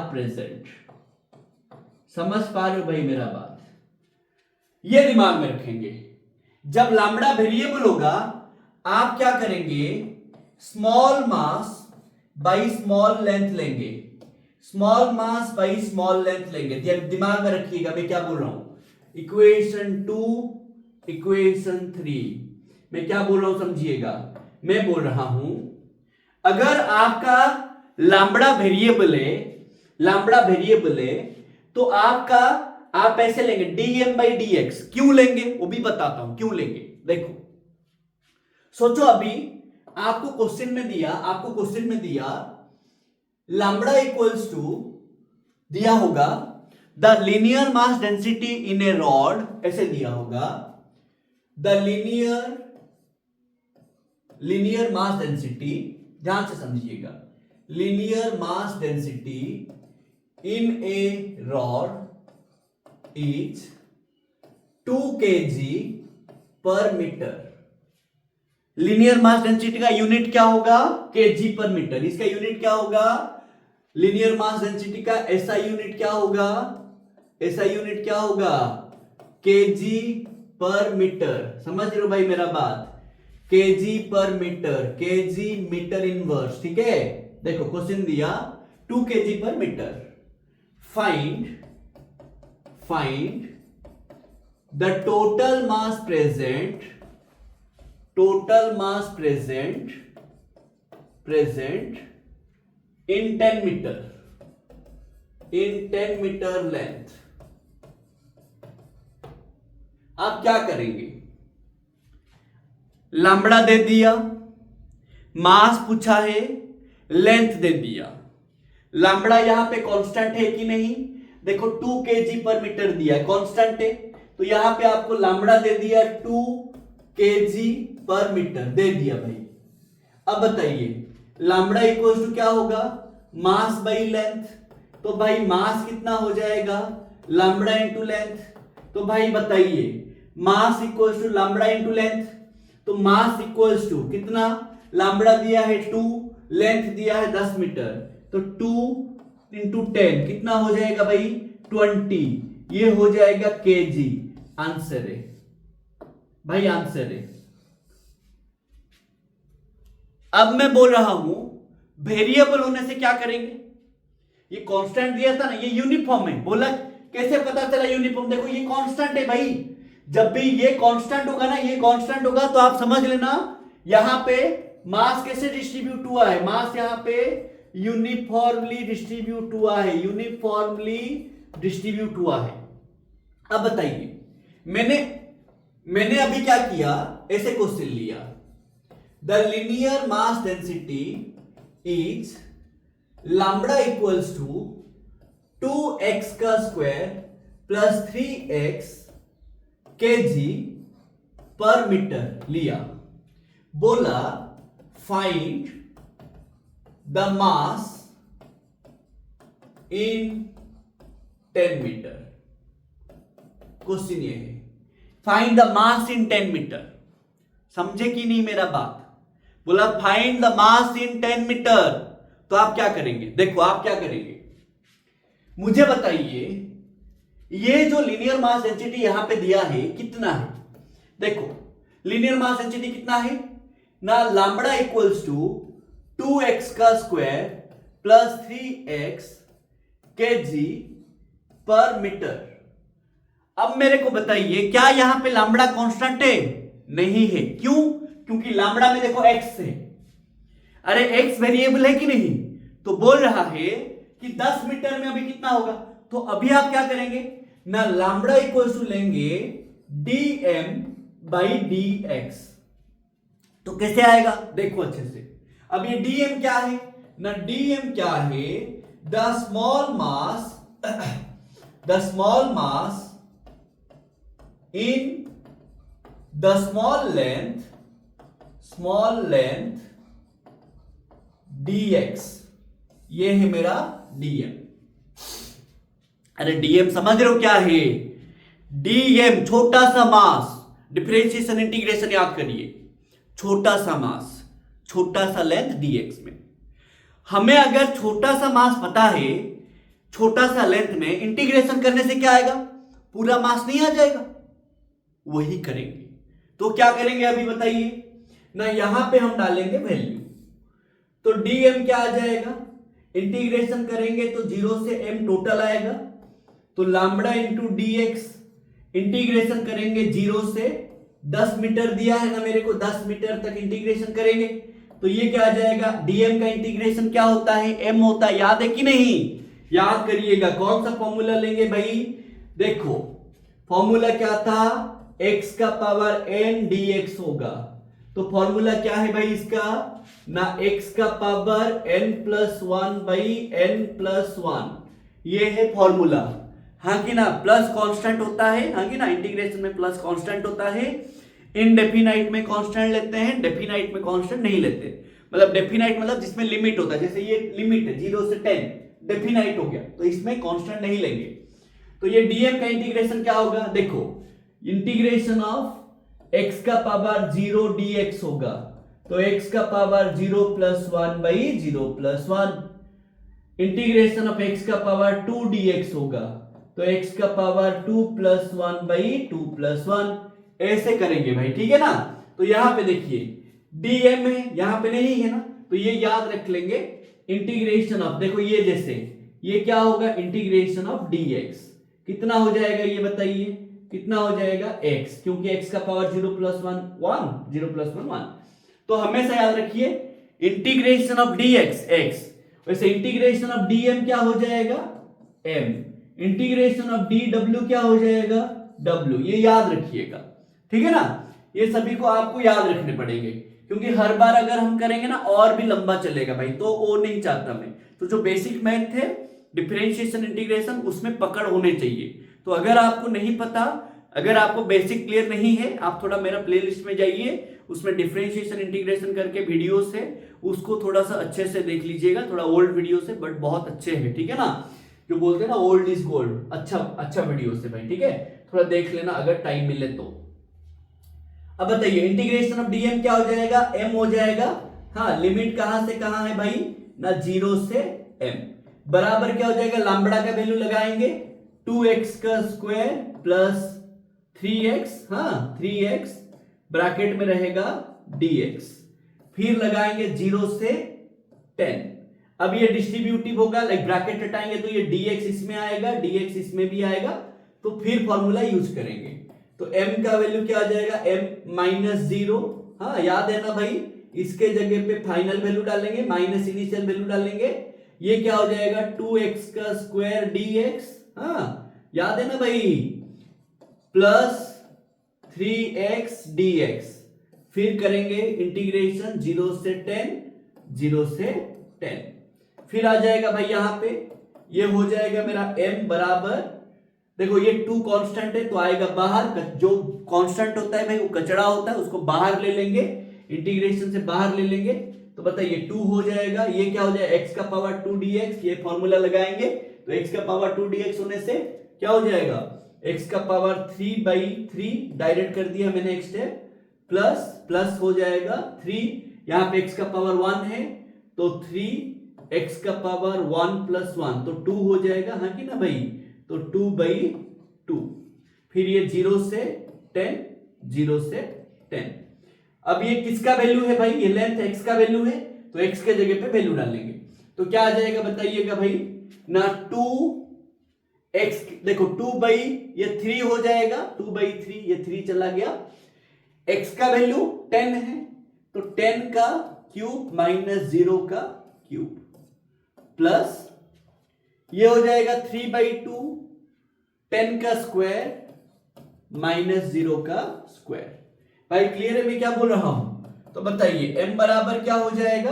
present, समझ पा रहे हो भाई मेरा बात? ये दिमाग में रखेंगे। जब लैम्बडा वेरिएबल होगा, आप क्या करेंगे, small mass by small length लेंगे, दिमाग में रखिएगा मैं क्या बोल रहा हूं। इक्वेशन 2 इक्वेशन 3 मैं क्या बोल रहा हूं समझिएगा। मैं बोल रहा हूं अगर आपका लैम्बडा वेरिएबल है तो आप ऐसे लेंगे dm/dx। क्यों लेंगे वो भी बताता हूं क्यों लेंगे। देखो सोचो, अभी आपको क्वेश्चन में दिया लैम्बडा इक्वल्स टू दिया होगा the linear mass density in A rod, ऐसे दिया होगा द लीनियर मास डेंसिटी, ध्यान से समझिएगा, linear mass density in A rod is 2 kg पर मीटर। लीनियर मास डेंसिटी का यूनिट क्या होगा, केजी पर मीटर। इसका यूनिट क्या होगा, लीनियर मास डेंसिटी का एसआई यूनिट क्या होगा, केजी पर मीटर। समझ रहे हो भाई मेरा बात? केजी पर मीटर, केजी मीटर इनवर्स। ठीक है? देखो क्वेश्चन दिया 2 kg पर metre. Find the total mass present in 10 metre length. आप क्या करेंगे, लैम्बडा दे दिया, मास पूछा है, लेंथ दे दिया, लैम्बडा यहां पे कांस्टेंट है कि नहीं, देखो 2 kg पर मीटर दिया, कांस्टेंट है, तो यहां पे आपको लैम्बडा दे दिया 2 kg पर मीटर दे दिया भाई। अब बताइए लैम्बडा इक्वल टू क्या होगा, मास बाई लेंथ, तो भाई मास कितना हो जाएगा, लैम्बडा इंटू लेंथ, तो भाई बताइए mass equal to lambda into length, तो मास इक्वल टू कितना, लैम्बडा दिया है 2, लेंथ दिया है 10 मीटर, तो 2 इंटू 10 कितना हो जाएगा भाई 20, ये हो जाएगा केजी। आंसर है भाई, आंसर है। अब मैं बोल रहा हूं वेरिएबल होने से क्या करेंगे, ये कांस्टेंट दिया था ना, ये यूनिफॉर्म है, बोला कैसे पता चला यूनिफॉर्म, देखो ये कांस्टेंट है भाई, जब भी ये कांस्टेंट होगा ना, ये कांस्टेंट होगा तो आप समझ लेना यहां पे मास कैसे डिस्ट्रीब्यूट हुआ है, मास यहां पे यूनिफॉर्मली डिस्ट्रीब्यूट हुआ है, यूनिफॉर्मली डिस्ट्रीब्यूट हुआ है। अब बताइए मैंने अभी क्या किया, ऐसे क्वेश्चन लिया, the linear mass density is lambda equals to 2x का स्क्वायर प्लस 3x kg पर मीटर लिया, बोला find the mass in 10 metre. Question ये है find the mass in 10 metre, समझे कि नहीं मेरा बात, बोला find the mass in 10 metre, तो आप क्या करेंगे, देखो आप क्या करेंगे, मुझे बताइए ये जो लीनियर मास डेंसिटी यहां पे दिया है कितना है, देखो लीनियर मास डेंसिटी कितना है ना, लैम्बडा इक्वल्स टू 2x का स्क्वायर प्लस 3x kg पर मीटर। अब मेरे को बताइए क्या यहां पे लैम्बडा कांस्टेंट है, नहीं है, क्यों, क्योंकि लैम्बडा में देखो x है, अरे x वेरिएबल है कि नहीं, तो बोल रहा है कि 10 मीटर में अभी कितना होगा, तो अभी आप क्या करेंगे ना, लैम्बडा इक्वल टू लेंगे dm बाई dx, तो कैसे आएगा देखो अच्छे से, अब ये dm क्या है ना, dm क्या है, the small mass in the small length dx, ये है मेरा dm। अरे dm समझ रहे हो क्या है, dm छोटा सा मास, डिफरेंशिएशन इंटीग्रेशन याद करिए, छोटा सा मास छोटा सा लेंथ dx में, हमें अगर छोटा सा मास पता है, छोटा सा लेंथ में इंटीग्रेशन करने से क्या आएगा, पूरा मास नहीं आ जाएगा, वही करेंगे, तो क्या करेंगे अभी बताइए ना, यहां पे हम डालेंगे वैल्यू, तो dm क्या आ जाएगा, इंटीग्रेशन करेंगे तो 0 से m टोटल आएगा, तो लैम्बडा इंटू dx, इंटीग्रेशन करेंगे 0 से 10 मीटर दिया है ना मेरे को, 10 मीटर तक इंटीग्रेशन करेंगे, तो ये क्या आ जाएगा, dm का इंटीग्रेशन क्या होता है, m होता है, याद है कि नहीं, याद करिएगा, कौन सा फॉर्मूला लेंगे भाई, देखो फॉर्मूला क्या था, x का पावर n dx होगा, तो फॉर्मूला क्या है भाई इसका ना, x का power n plus 1 by n plus 1, ये है फॉर्मूला, हाँ कि ना, प्लस कांस्टेंट होता है, हाँ कि ना, इंटीग्रेशन में प्लस कांस्टेंट होता है, इनडेफिनाइट में कांस्टेंट लेते हैं, डेफिनाइट में कांस्टेंट नहीं लेते, मतलब डेफिनाइट मतलब जिसमें लिमिट होता है, जैसे ये लिमिट है 0 से 10, डेफिनाइट हो गया, तो इसमें कांस्टेंट नहीं लेंगे, तो ये dm का इंटीग्रेशन क्या होगा, देखो इंटीग्रेशन ऑफ x का पावर 0 dx होगा, तो x का power 0 plus 1 by 0 plus 1, integration of x का पावर 2 dx होगा, तो x का पावर 2 प्लस 1 बाई 2 प्लस 1, ऐसे करेंगे भाई, ठीक है ना, तो यहां पे देखिए dm है, यहां पे नहीं है ना, तो ये याद रख लेंगे, इंटीग्रेशन ऑफ, देखो ये जैसे ये क्या होगा, इंटीग्रेशन ऑफ dx कितना हो जाएगा, ये बताइए कितना हो जाएगा x, क्योंकि x का पावर 0 प्लस 1 1, 0 प्लस 1 1, तो हमेशा याद रखिए इंटीग्रेशन ऑफ dx x, वैसे इंटीग्रेशन ऑफ dm क्या हो जाएगा m, इंटीग्रेशन ऑफ dw क्या हो जाएगा w, ये याद रखिएगा, ठीक है ना, ये सभी को आपको याद रखने पड़ेंगे, क्योंकि हर बार अगर हम करेंगे ना और भी लंबा चलेगा भाई, तो वो नहीं चाहता मैं। तो जो बेसिक मैथ है डिफरेंशिएशन इंटीग्रेशन, उसमें पकड़ होने चाहिए। तो अगर आपको नहीं पता, अगर आपको बेसिक क्लियर नहीं है, आप थोड़ा मेरा प्लेलिस्ट में जाइए, उसमें डिफरेंशिएशन इंटीग्रेशन करके वीडियोस है, उसको थोड़ा सा अच्छे से देख लीजिएगा। थोड़ा ओल्ड वीडियो है बट बहुत अच्छे हैं, ठीक है ना। जो बोलते हैं ना ओल्ड इज गोल्ड, अच्छा अच्छा वीडियो है भाई, ठीक है। थोड़ा देख लेना अगर टाइम मिले तो। अब बताइए इंटीग्रेशन ऑफ डीएम क्या हो जाएगा, एम हो जाएगा। हाँ, लिमिट कहां से कहां है भाई ना, 0 से m बराबर क्या हो जाएगा, लैम्ब्डा का वैल्यू लगाएंगे 2x का स्क्वायर प्लस 3x, हाँ 3x ब्रैकेट में रहेगा dx, फिर लगाएंगे 0 से 10। अब ये डिस्ट्रीब्यूटिव होगा, लाइक ब्रैकेट हटाएंगे तो ये dx इसमें आएगा, dx इसमें भी आएगा, तो फिर फॉर्मूला यूज करेंगे। तो m का वैल्यू क्या आ जाएगा, m माइनस 0, हाँ याद है ना भाई, इसके जगह पे फाइनल वैल्यू डालेंगे माइनस इनिशियल वैल्यू डालेंगे, ये क्या हो जाएगा 2x का स्क्वायर dx, हाँ याद है ना भाई, प्लस 3x dx, फिर करेंगे इंटीग्रेशन 0 से 10, 0 से 10, फिर आ जाएगा भाई यहां पे, ये हो जाएगा मेरा m बराबर, देखो ये 2 कांस्टेंट है तो आएगा बाहर, जो कांस्टेंट होता है भाई वो कचड़ा होता है, उसको बाहर ले लेंगे, इंटीग्रेशन से बाहर ले लेंगे, तो बताइए 2 हो जाएगा, ये क्या हो जाएगा x का पावर 2 dx, ये फॉर्मूला लगाएंगे तो x का पावर 2 dx होने से क्या हो जाएगा, x का पावर 3/3, डायरेक्ट कर दिया मैंने एक स्टेप, प्लस प्लस हो जाएगा 3, यहां पे x का पावर 1 है तो 3x का पावर 1 प्लस 1 तो 2 हो जाएगा, हाँ कि ना भाई, तो 2/2, फिर ये 0 से 10, 0 से 10। अब ये किसका वैल्यू है भाई, ये लेंथ x का वैल्यू है, तो x के जगह पे वैल्यू डालेंगे, तो क्या आ जाएगा बताइएगा भाई ना, 2x, देखो 2 ये 3 हो जाएगा, 2/3, ये 3 चला गया, x का वैल्यू 10 है तो 10 का क्यूब माइनस 0 का क्यूब, प्लस ये हो जाएगा 3/2, 10 का स्क्वायर माइनस 0 का स्क्वायर। भाई क्लियर है मैं क्या बोल रहा हूं, तो बताइए m बराबर क्या हो जाएगा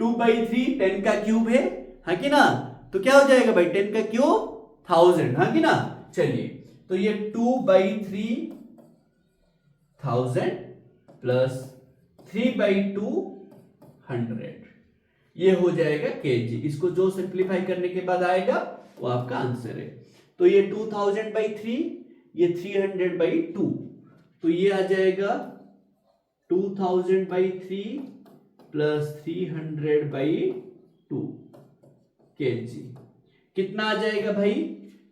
2/3, 10 का क्यूब है, हाँ कि ना, तो क्या हो जाएगा भाई 10 का क्यूब 1000, हाँ कि ना। चलिए तो ये 2/3 1000 प्लस 3/2 100, ये हो जाएगा kg, इसको जो सिंप्लीफाई करने के बाद आएगा वो आपका आंसर है। तो ये 2000/3, ये 300/2, तो ये आ जाएगा 2000/3 प्लस 300/2 kg, कितना आ जाएगा भाई,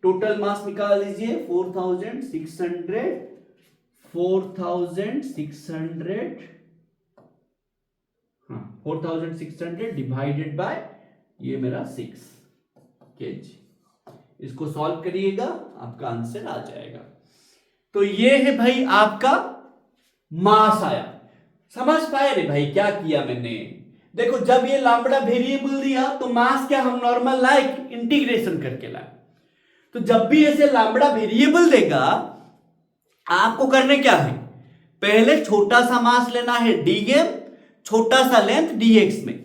टोटल मास निकाल लीजिए 4600 डिवाइडेड बाय ये मेरा 6 kg, इसको सॉल्व करिएगा आपका आंसर आ जाएगा। तो ये है भाई आपका मास आया, समझ पाए रे भाई क्या किया मैंने, देखो जब ये लैम्ब्डा वेरिएबल दिया तो मास क्या हम नॉर्मल लाए, इंटीग्रेशन करके लाए, तो जब भी ऐसे लैम्ब्डा वेरिएबल देगा आपको करने क्या है, पहले छोटा सा मास लेना है dm, छोटा सा लेंथ dx में,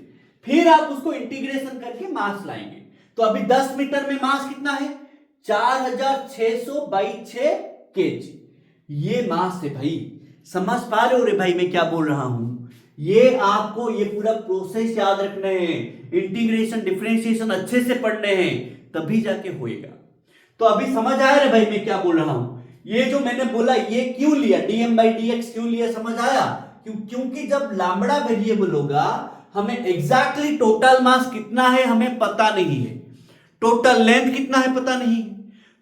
फिर आप उसको इंटीग्रेशन करके मास लाएंगे। तो अभी 10 मीटर में मास कितना है 4600/6 kg, ये मास है भाई, समझ पा रहे हो रे भाई मैं क्या बोल रहा हूं, ये आपको ये पूरा प्रोसेस याद रखना है, इंटीग्रेशन डिफरेंशिएशन अच्छे से पढ़ने हैं तभी जाके होएगा। तो अभी समझ आया रे भाई मैं क्या बोल रहा हूं, ये जो मैंने बोला ये क्यों लिया dm/dx क्यों लिया, समझ आया, क्योंकि जब लैम्ब्डा वेरिएबल होगा हमें एग्जैक्टली टोटल मास कितना है हमें पता नहीं है, टोटल लेंथ कितना है पता नहीं,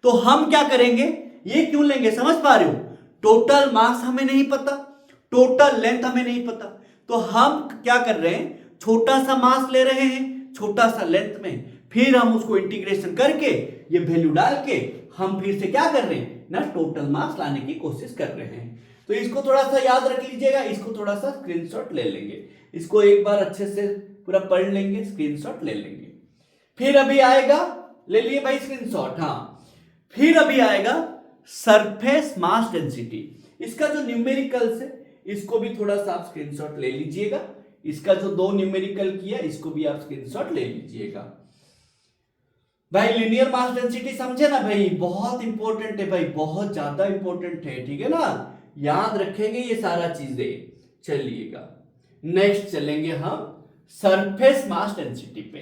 तो हम क्या करेंगे, ये क्यों लेंगे समझ पा रहे हो, टोटल मास हमें नहीं पता, टोटल लेंथ हमें नहीं पता, तो हम क्या कर रहे हैं छोटा सा मास ले रहे हैं छोटा सा लेंथ में, फिर हम उसको इंटीग्रेशन करके ये वैल्यू डाल के हम फिर से क्या कर रहे हैं ना टोटल मास लाने की कोशिश कर रहे हैं। तो इसको थोड़ा सा याद रख लीजिएगा, इसको थोड़ा सा स्क्रीनशॉट ले लेंगे, इसको एक बार अच्छे से पूरा पढ़ लेंगे, स्क्रीनशॉट ले लेंगे। फिर अभी आएगा, ले लिए भाई स्क्रीनशॉट, हाँ, फिर अभी आएगा सरफेस मास डेंसिटी, इसका जो न्यूमेरिकल्स है इसको भी थोड़ा सा आप स्क्रीनशॉट ले लीजिएगा। इसका जो 2 न्यूमेरिकल किया इसको भी आप स्क्रीनशॉट ले लीजिएगा। भाई लिनियर मास डेंसिटी समझे ना भाई, बहुत इंपॉर्टेंट है भाई, बहुत ज्यादा इंपॉर्टेंट है, ठीक है ना, याद रखेंगे ये सारा चीजें। चलिएगा नेक्स्ट चलेंगे हम सरफेस मास डेंसिटी पे।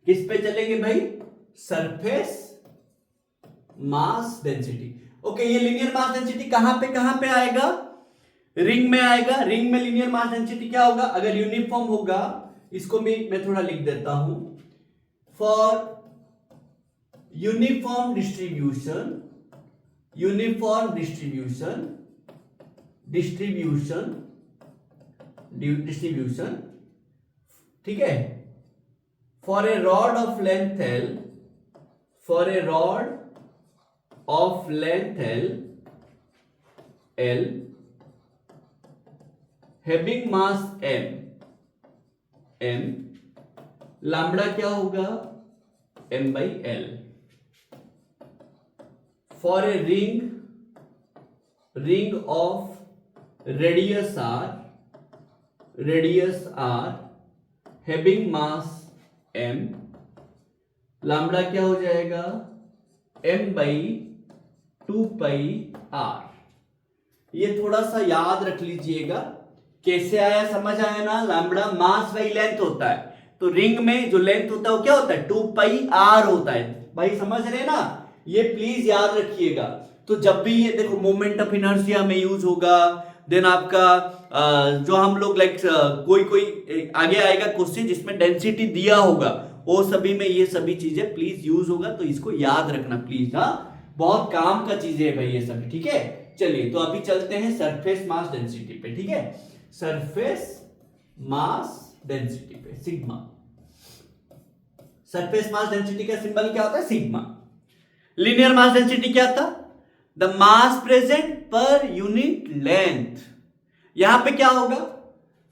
किस पे चलेंगे भाई? Surface mass density. ओके, ये लिनियर मास डेंसिटी कहां पे आएगा? रिंग में आएगा। रिंग में लिनियर मास डेंसिटी क्या होगा? अगर यूनिफॉर्म होगा, इसको भी मैं थोड़ा लिख देता हूं, फॉर यूनिफॉर्म डिस्ट्रीब्यूशन ठीक है, for a rod of length L having mass m, lambda क्या होगा? m/l। For a ring of radius r having mass m, lambda क्या हो जाएगा? m/2πr। ये थोड़ा सा याद रख लीजिएगा। कैसे आया, समझ आया ना? लैम्बडा मास बाई लेंथ होता है, तो रिंग में जो लेंथ होता है वो क्या होता है? 2πr होता है। भाई समझ रहे ना? ये प्लीज याद रखिएगा। तो जब भी ये देखो मोमेंट ऑफ इनर्शिया में यूज होगा, देन आपका जो हम लोग लाइक कोई आगे आएगा क्वेश्चन जिसमें डेंसिटी दिया होगा, वो सभी में ये सभी चीजें प्लीज यूज होगा, तो इसको याद रखना प्लीज। हाँ, बहुत काम का चीजें है भाई ये सभी, ठीक है। चलिए तो अभी चलते हैं सरफेस मास डेंसिटी पे, ठीक है। सरफेस मास डेंसिटी पे सिग्मा। सरफेस मास डेंसिटी का सिंबल क्या होता है? सिग्मा। लिनियर मास डेंसिटी क्या था? The mass present per unit length. यहां पे क्या होगा?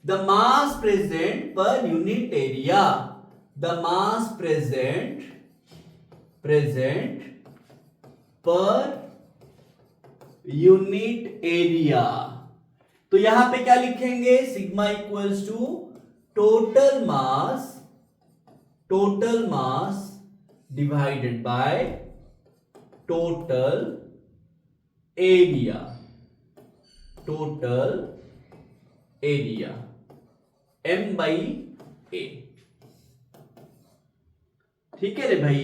The mass present per unit area. The mass present per unit area. तो यहां पे क्या लिखेंगे? Sigma equals to total mass divided by total area. m/a। ठीक है रे भाई।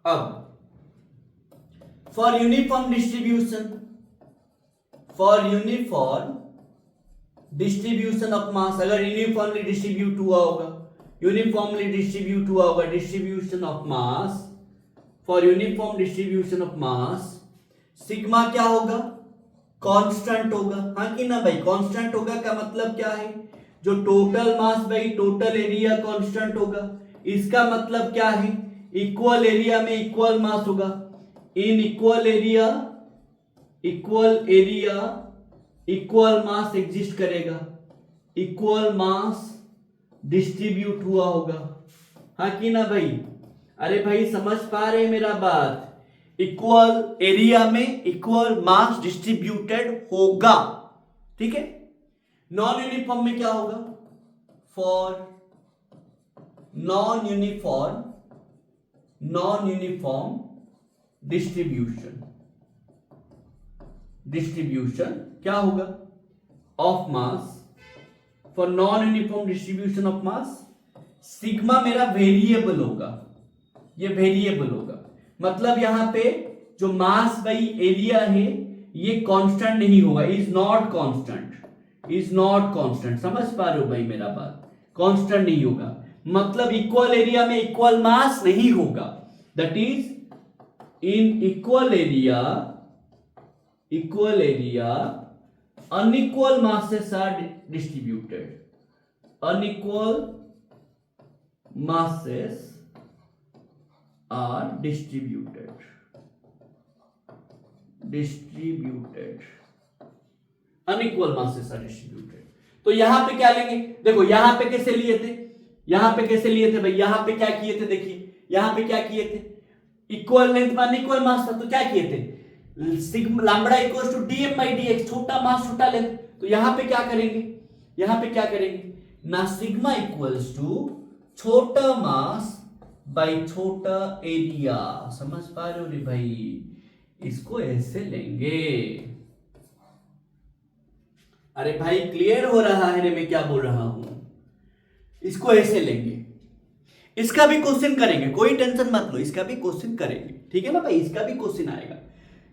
अब फॉर यूनिफॉर्म डिस्ट्रीब्यूशन ऑफ मास, अगर यूनिफॉर्मली डिस्ट्रीब्यूट हुआ होगा distribution of mass, for uniform distribution of mass, sigma क्या होगा? कांस्टेंट होगा। हाँ कि ना भाई? कांस्टेंट होगा का मतलब क्या है? जो total mass by total area constant होगा। इसका मतलब क्या है? इक्वल एरिया में इक्वल मास होगा। In equal area equal mass exist करेगा, इक्वल मास डिस्ट्रीब्यूट हुआ होगा। हाँ कि ना भाई? अरे भाई समझ पा रहे मेरा बात? इक्वल एरिया में इक्वल मास डिस्ट्रीब्यूटेड होगा, ठीक है। नॉन यूनिफॉर्म में क्या होगा? फॉर नॉन यूनिफॉर्म डिस्ट्रीब्यूशन क्या होगा? Of mass. For non uniform distribution of mass, sigma मेरा वेरिएबल होगा, ये वेरिएबल होगा। मतलब यहां पे जो मास बाई एरिया है ये कांस्टेंट नहीं होगा, इज नॉट कांस्टेंट। समझ पा रहे हो भाई मेरा बात? कांस्टेंट नहीं होगा, मतलब इक्वल एरिया में इक्वल मास नहीं होगा। That is in equal area unequal masses are distributed. Unequal masses are distributed. Unequal masses are distributed. तो यहां पे क्या लेंगे? देखो यहां पे कैसे लिए थे भाई? यहां पे क्या किए थे? देखिए यहां पे क्या किए थे? इक्वल लेंथ में अनइक्वल मास था, तो क्या किए थे? Sigma lambda equals to dm by dx, छोटा मास छोटा लेंथ। तो यहां पे क्या करेंगे, यहां पे क्या करेंगे ना, सिग्मा इक्वल्स टू छोटा मास बाई छोटा एरिया। समझ पा रहे हो रे भाई, इसको ऐसे लेंगे। अरे भाई क्लियर हो रहा है रे मैं क्या बोल रहा हूं, इसको ऐसे लेंगे। इसका भी क्वेश्चन करेंगे, कोई टेंशन मत लो, इसका भी क्वेश्चन करेंगे, ठीक है ना भाई, इसका भी क्वेश्चन आएगा।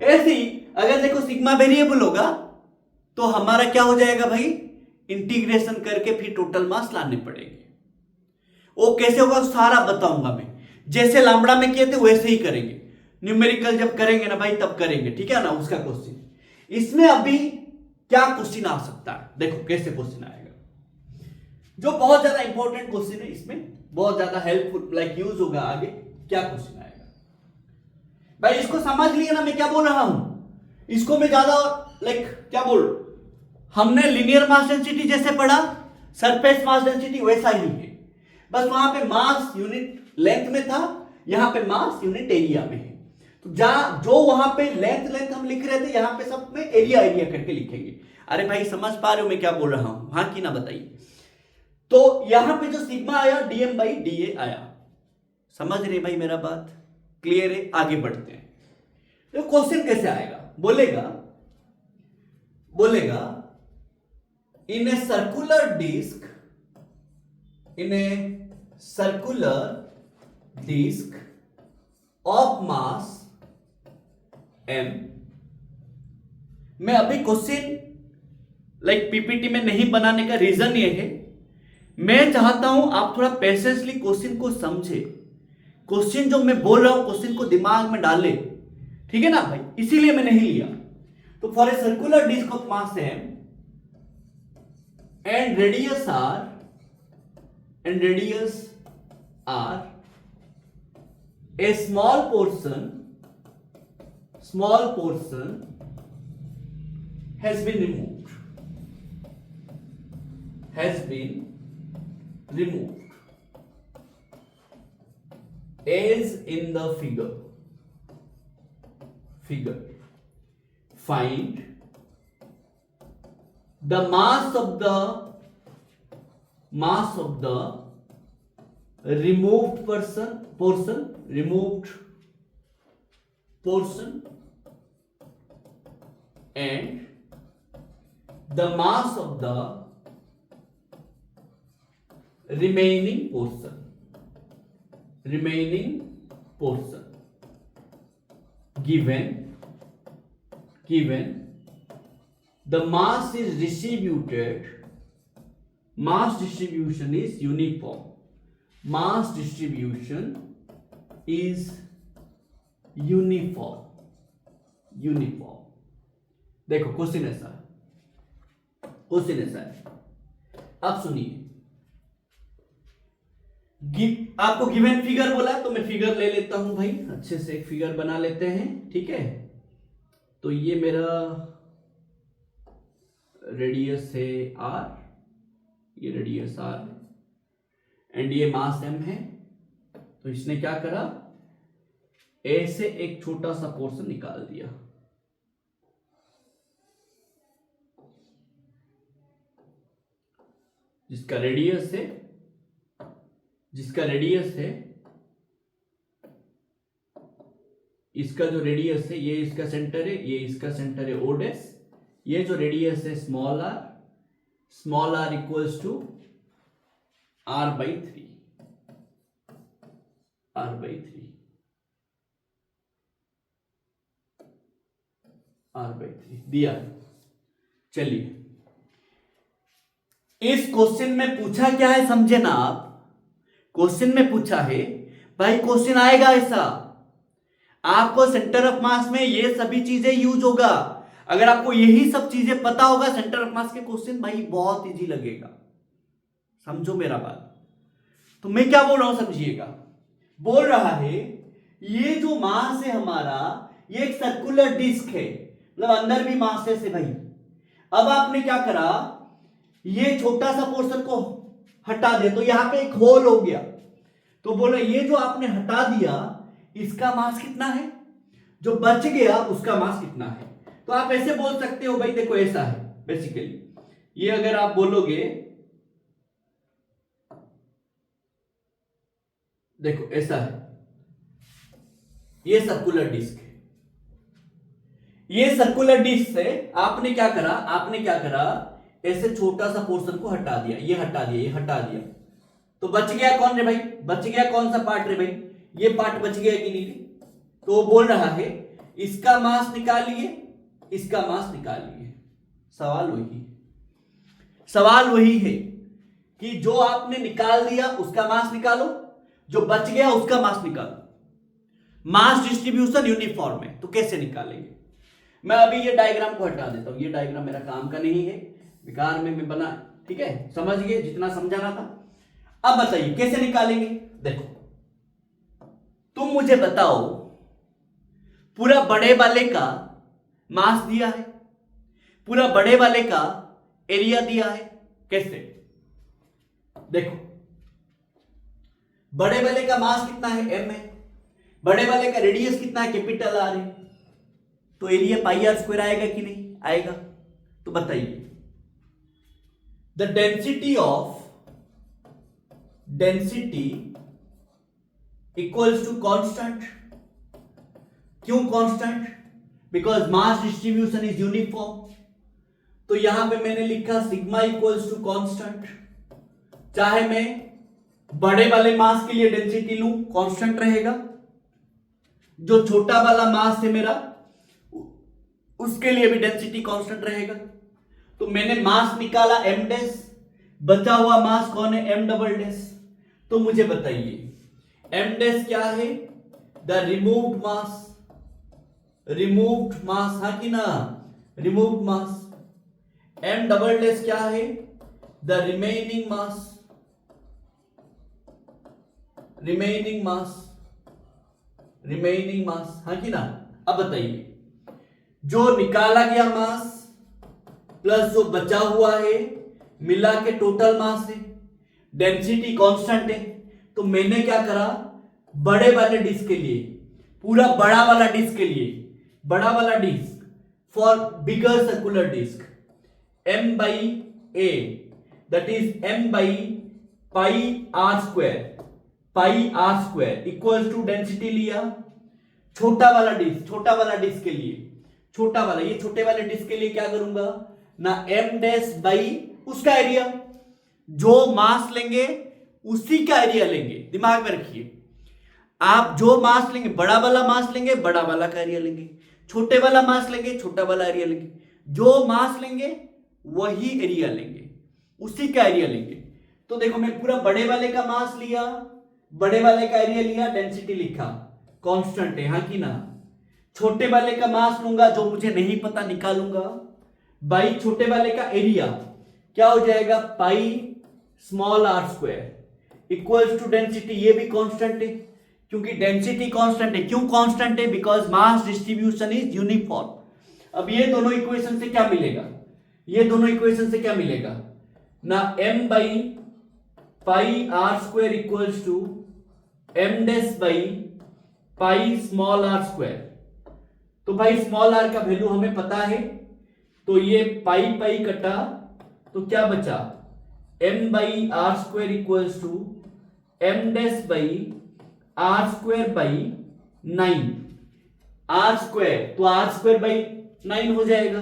ऐसे ही अगर देखो सिग्मा वेरिएबल होगा तो हमारा क्या हो जाएगा भाई, इंटीग्रेशन करके फिर टोटल मास लाने पड़ेंगे। वो कैसे होगा सारा बताऊंगा मैं, जैसे लैम्बडा में किए थे वैसे ही करेंगे। न्यूमेरिकल जब करेंगे ना भाई तब करेंगे, ठीक है ना, उसका क्वेश्चन। इसमें अभी क्या क्वेश्चन आ सकता है, देखो कैसे क्वेश्चन आएगा, जो बहुत ज्यादा इंपॉर्टेंट क्वेश्चन है, इसमें बहुत ज्यादा हेल्पफुल लाइक यूज होगा आगे। क्या क्वेश्चन आएगा भाई, इसको समझ लिया ना मैं क्या बोल रहा हूं, इसको मैं ज्यादा लाइक क्या बोल, हमने लिनियर मास डेंसिटी जैसे पढ़ा, सरफेस मास डेंसिटी वैसा ही है, बस वहां पे मास यूनिट लेंथ में था, यहां पे मास यूनिट एरिया में है। तो जहां जो वहां पे लेंथ लेंथ हम लिख रहे थे, यहां पे सब में एरिया एरिया करके लिखेंगे। अरे भाई समझ पा रहे हो मैं क्या बोल रहा हूं, हाँ कि ना बताइए। तो यहां पे जो सिग्मा आया डीएम बाई डीए आया, समझ रहे भाई मेरा बात, क्लियर है। आगे बढ़ते हैं, तो क्वेश्चन कैसे आएगा, बोलेगा बोलेगा in a circular disc, in a circular disc of mass m। मैं अभी क्वेश्चन लाइक पीपीटी में नहीं बनाने का रीजन ये है, मैं चाहता हूं आप थोड़ा पेशेंसली क्वेश्चन को समझे, क्वेश्चन जो मैं बोल रहा हूं क्वेश्चन को दिमाग में डाले, ठीक है ना भाई, इसीलिए मैं नहीं लिया। तो for a circular disc of mass m and radius r a small portion has been removed, as in the figure. Find the mass of the removed portion and the mass of the remaining portion given the mass is distributed, mass distribution is uniform, देखो question ऐसा है, अब सुनिए, आपको given figure बोला तो मैं figure ले लेता हूं भाई, अच्छे से एक फिगर बना लेते हैं, ठीक है। तो ये मेरा रेडियस है r, ये रेडियस r एंड ये मास m है। तो इसने क्या करा, ऐसे एक छोटा सा पोर्शन निकाल दिया, जिसका रेडियस है इसका जो रेडियस है, ये इसका सेंटर है, ये इसका सेंटर है ओडेस, ये जो रेडियस है small r equals to r by 3 दिया। चलिए इस क्वेश्चन में पूछा क्या है समझे ना आप, क्वेश्चन में पूछा है भाई, क्वेश्चन आएगा ऐसा, आपको सेंटर ऑफ मास में ये सभी चीजें यूज होगा। अगर आपको यही सब चीजें पता होगा सेंटर ऑफ मास के क्वेश्चन भाई बहुत इजी लगेगा, समझो मेरा बात। तो मैं क्या बोल रहा हूं समझिएगा, बोल रहा है ये जो मास है हमारा, ये एक सर्कुलर डिस्क है, मतलब अंदर भी मास है भाई। अब आपने क्या करा, ये छोटा सा पोर्शन को हटा दे तो यहां पे एक होल हो गया, तो बोला ये जो आपने हटा दिया इसका मास कितना है, जो बच गया उसका मास कितना है। तो आप ऐसे बोल सकते हो भाई, देखो ऐसा है बेसिकली, ये अगर आप बोलोगे, देखो ऐसा है, ये सर्कुलर डिस्क है, ये सर्कुलर डिस्क से आपने क्या करा, ऐसे छोटा सा पोर्शन को हटा दिया, ये हटा दिया, ये हटा दिया, तो बच गया कौन रे भाई, बच गया कौन सा पार्ट रे भाई, ये पार्ट बच गया कि नहीं रे। तो वो बोल रहा है इसका मास निकालिए, इसका मास निकालिए। सवाल वही है कि जो आपने निकाल दिया उसका मास निकालो, जो बच गया उसका मास निकालो। मास डिस्ट्रीब्यूशन यूनिफॉर्म है, तो कैसे निकालेंगे। मैं अभी ये डायग्राम को हटा देता हूं, ये डायग्राम मेरा काम का नहीं है, बेकार में मैं बना, ठीक है, समझ गए जितना समझाना था। अब बताइए कैसे निकालेंगे। देखो तुम मुझे बताओ, पूरा बड़े वाले का मास दिया है, पूरा बड़े वाले का एरिया दिया है, कैसे। देखो बड़े वाले का मास कितना है, m है, बड़े वाले का रेडियस कितना है, कैपिटल आर है, तो एरिया पाई आर स्क्वायर आएगा कि नहीं आएगा। तो बताइए the density equals to constant. क्यों constant, because mass distribution is uniform. तो यहां पे मैंने लिखा सिग्मा इक्वल्स टू कांस्टेंट, चाहे मैं बड़े वाले मास के लिए डेंसिटी लूं कांस्टेंट रहेगा, जो छोटा वाला मास है मेरा उसके लिए भी डेंसिटी कांस्टेंट रहेगा। तो मैंने मास निकाला m डैश, बचा हुआ मास कौन है, m डबल डैश। तो मुझे बताइए m डैश क्या है, द रिमूव्ड मास, हाँ कि ना, रिमूव्ड मास। m डबल डैश क्या है, द रिमेनिंग मास, हाँ कि ना। अब बताइए जो निकाला गया मास प्लस जो बचा हुआ है मिला के टोटल मास है, डेंसिटी कांस्टेंट है। तो मैंने क्या करा, बड़े वाले डिस्क के लिए, पूरा बड़ा वाला डिस्क के लिए, बड़ा वाला disc for bigger circular disc m by a, that is m by pi r square equals to density लिया। छोटा वाला डिस्क के लिए, ये छोटे वाले डिस्क के लिए क्या करूंगा ना, m डैश बाई उसका एरिया, जो मास लेंगे उसी का एरिया लेंगे। दिमाग में रखिए, आप जो मास लेंगे, बड़ा वाला मास लेंगे, बड़ा वाला का एरिया लेंगे, छोटे वाला मास लेंगे, छोटा वाला एरिया लेंगे, जो मास लेंगे वही एरिया लेंगे, उसी का एरिया लेंगे। तो देखो मैं पूरा बड़े वाले का मास लिया, बड़े वाले का एरिया लिया, डेंसिटी लिखा, कांस्टेंट है, हाँ कि ना। छोटे वाले का मास लूंगा, जो मुझे नहीं पता निकालूंगा, बाई छोटे वाले का एरिया क्या हो जाएगा, pi small r square equals to density, ये भी कांस्टेंट है क्योंकि डेंसिटी कांस्टेंट है। क्यों कांस्टेंट है, because mass distribution is uniform. अब ये दोनों इक्वेशन से क्या मिलेगा, ना m by pi r square equals to m dash by pi small r square. तो भाई स्मॉल आर का वैल्यू हमें पता है, तो ये पाई कटा, तो क्या बचा, m by r square equals to m dash by r square by 9, r square, तो आर स्क्वायर बाई 9 हो जाएगा।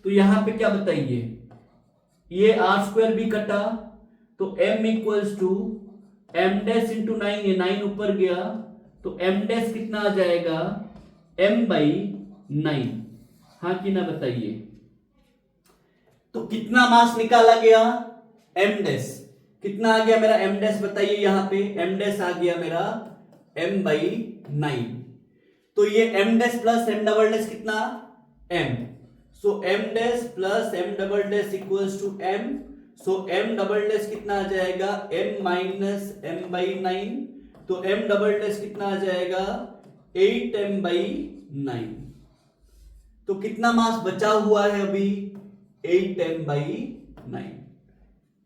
तो यहां पे क्या बताइए, ये आर स्क्वायर भी कटा, तो m equals to m dash into 9, ये 9 ऊपर गया, तो m डैश कितना आ जाएगा, m बाई 9, हाँ कि ना बताइए। तो कितना मास निकाला गया, m डैश कितना आ गया मेरा, m डैश बताइए, यहां पे m डैश आ गया मेरा m बाई 9। तो ये m dash plus m double dash कितना, m, so m dash plus m double dash equals to m, so m double dash कितना आ जाएगा, m माइनस m बाई 9, तो m डबल डैश कितना आ जाएगा, 8m बाई 9। तो कितना मास बचा हुआ है अभी, 8m बाई 9,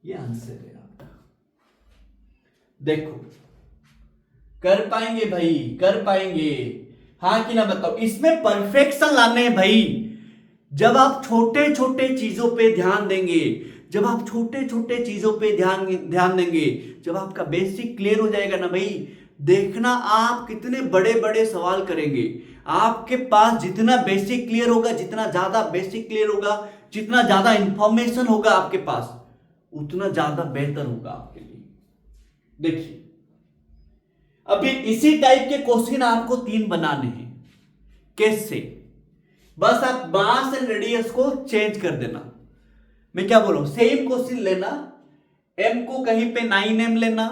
ये आंसर है आपका। देखो कर पाएंगे भाई, कर पाएंगे। हाँ कि ना बताओ, इसमें परफेक्शन लाने हैं भाई। जब आप छोटे छोटे चीजों पे ध्यान देंगे, जब आप छोटे छोटे चीजों पे ध्यान ध्यान देंगे, जब आपका बेसिक क्लियर हो जाएगा ना भाई, देखना आप कितने बड़े बड़े सवाल करेंगे। आपके पास जितना बेसिक क्लियर होगा, जितना ज्यादा बेसिक क्लियर होगा, जितना ज्यादा इंफॉर्मेशन होगा आपके पास, उतना ज्यादा बेहतर होगा आपके लिए। देखिए अभी इसी टाइप के क्वेश्चन आपको 3 बनाने हैं। कैसे? बस आप मास एंड रेडियस को चेंज कर देना। मैं क्या बोल रहा हूं, सेम क्वेश्चन लेना, एम को कहीं पे 9m लेना,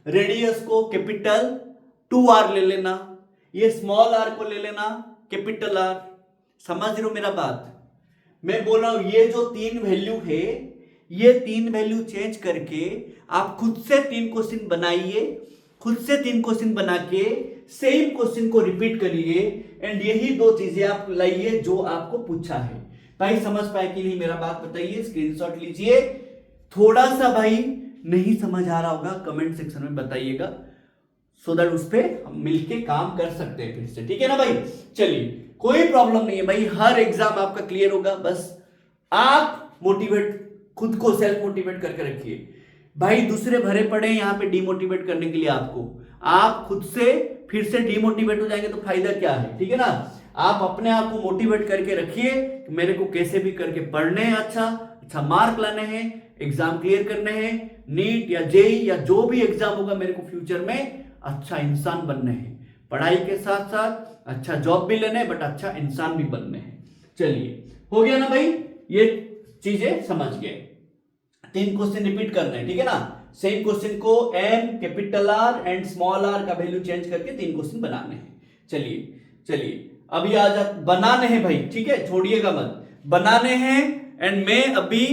रेडियस को कैपिटल 2r ले लेना, ये स्मॉल r को ले लेना कैपिटल R। समझ रहे हो मेरा बात? मैं बोल रहा हूं ये जो 3 वैल्यू है, ये 3 वैल्यू चेंज करके आप खुद से 3 क्वेश्चन बनाइए, खुद से 3 क्वेश्चन बना के सेम क्वेश्चन को रिपीट करिए, एंड यही 2 चीजें आप लाइए जो आपको पूछा है। भाई समझ पाए कि नहीं मेरा बात बताइए, स्क्रीनशॉट लीजिए। थोड़ा सा भाई नहीं समझ आ रहा होगा कमेंट सेक्शन में बताइएगा, सो दैट उस पर हम मिलके काम कर सकते हैं फिर से, ठीक है ना भाई? चलिए कोई प्रॉब्लम नहीं है भाई, हर एग्जाम आपका क्लियर होगा, बस आप मोटिवेट, खुद को सेल्फ मोटिवेट करके रखिए। भाई दूसरे भरे पड़े हैं यहाँ पे डिमोटिवेट करने के लिए आपको, आप खुद से फिर से डिमोटिवेट हो जाएंगे तो फायदा क्या है, ठीक है ना? आप अपने आप को मोटिवेट करके रखिए कि मेरे को कैसे भी करके पढ़ने हैं, अच्छा अच्छा मार्क लाने हैं, एग्जाम क्लियर करने हैं, नीट या जेई या जो भी एग्जाम होगा, मेरे को फ्यूचर में अच्छा इंसान बनने हैं, पढ़ाई के साथ साथ अच्छा जॉब भी लेने हैं, बट अच्छा इंसान भी बनने हैं। चलिए हो गया ना भाई, ये चीजें समझ गए। 3 क्वेश्चन रिपीट करने हैं, ठीक है ना? सेम क्वेश्चन को M capital R and small r का वैल्यू चेंज करके 3 क्वेश्चन बनाने हैं। चलिए चलिए अभी आ जा, बनाने हैं भाई, ठीक है, छोड़िएगा मत, बनाने हैं। एंड मैं अभी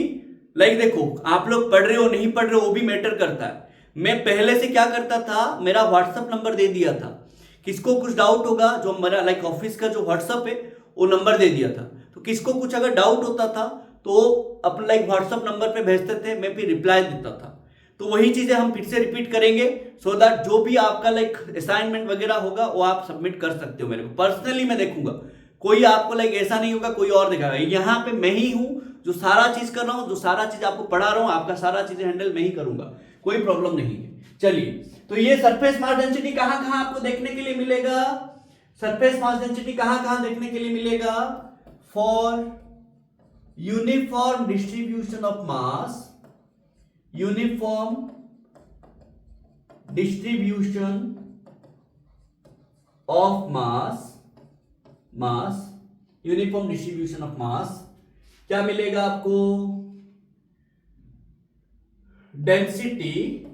लाइक देखो, आप लोग पढ़ रहे हो नहीं पढ़ रहे हो वो भी मैटर करता है। मैं पहले से क्या करता था, मेरा व्हाट्सअप नंबर दे दिया था, किसको कुछ डाउट होगा, जो मेरा लाइक ऑफिस का जो व्हाट्सअप है वो नंबर दे दिया था, तो किसको कुछ अगर डाउट होता था तो अपना लाइक व्हाट्सअप नंबर पे भेजते थे, मैं फिर रिप्लाई देता था। तो वही चीजें हम फिर से रिपीट करेंगे, सो दैट जो भी आपका लाइक असाइनमेंट वगैरह होगा वो आप सबमिट कर सकते हो मेरे को, पर्सनली मैं देखूंगा, कोई आपको लाइक ऐसा नहीं होगा कोई और दिखाएगा। यहाँ पे मैं ही हूं जो सारा चीज कर रहा हूं, जो सारा चीज आपको पढ़ा रहा हूं, आपका सारा चीजें हैंडल मैं ही करूंगा, कोई प्रॉब्लम नहीं है। चलिए तो ये सरफेस मास डेंसिटी कहां कहां आपको देखने के लिए मिलेगा, सरफेस मास डेंसिटी कहां कहां देखने के लिए मिलेगा? For uniform distribution of mass, uniform distribution of mass, mass uniform distribution of mass क्या मिलेगा आपको? Density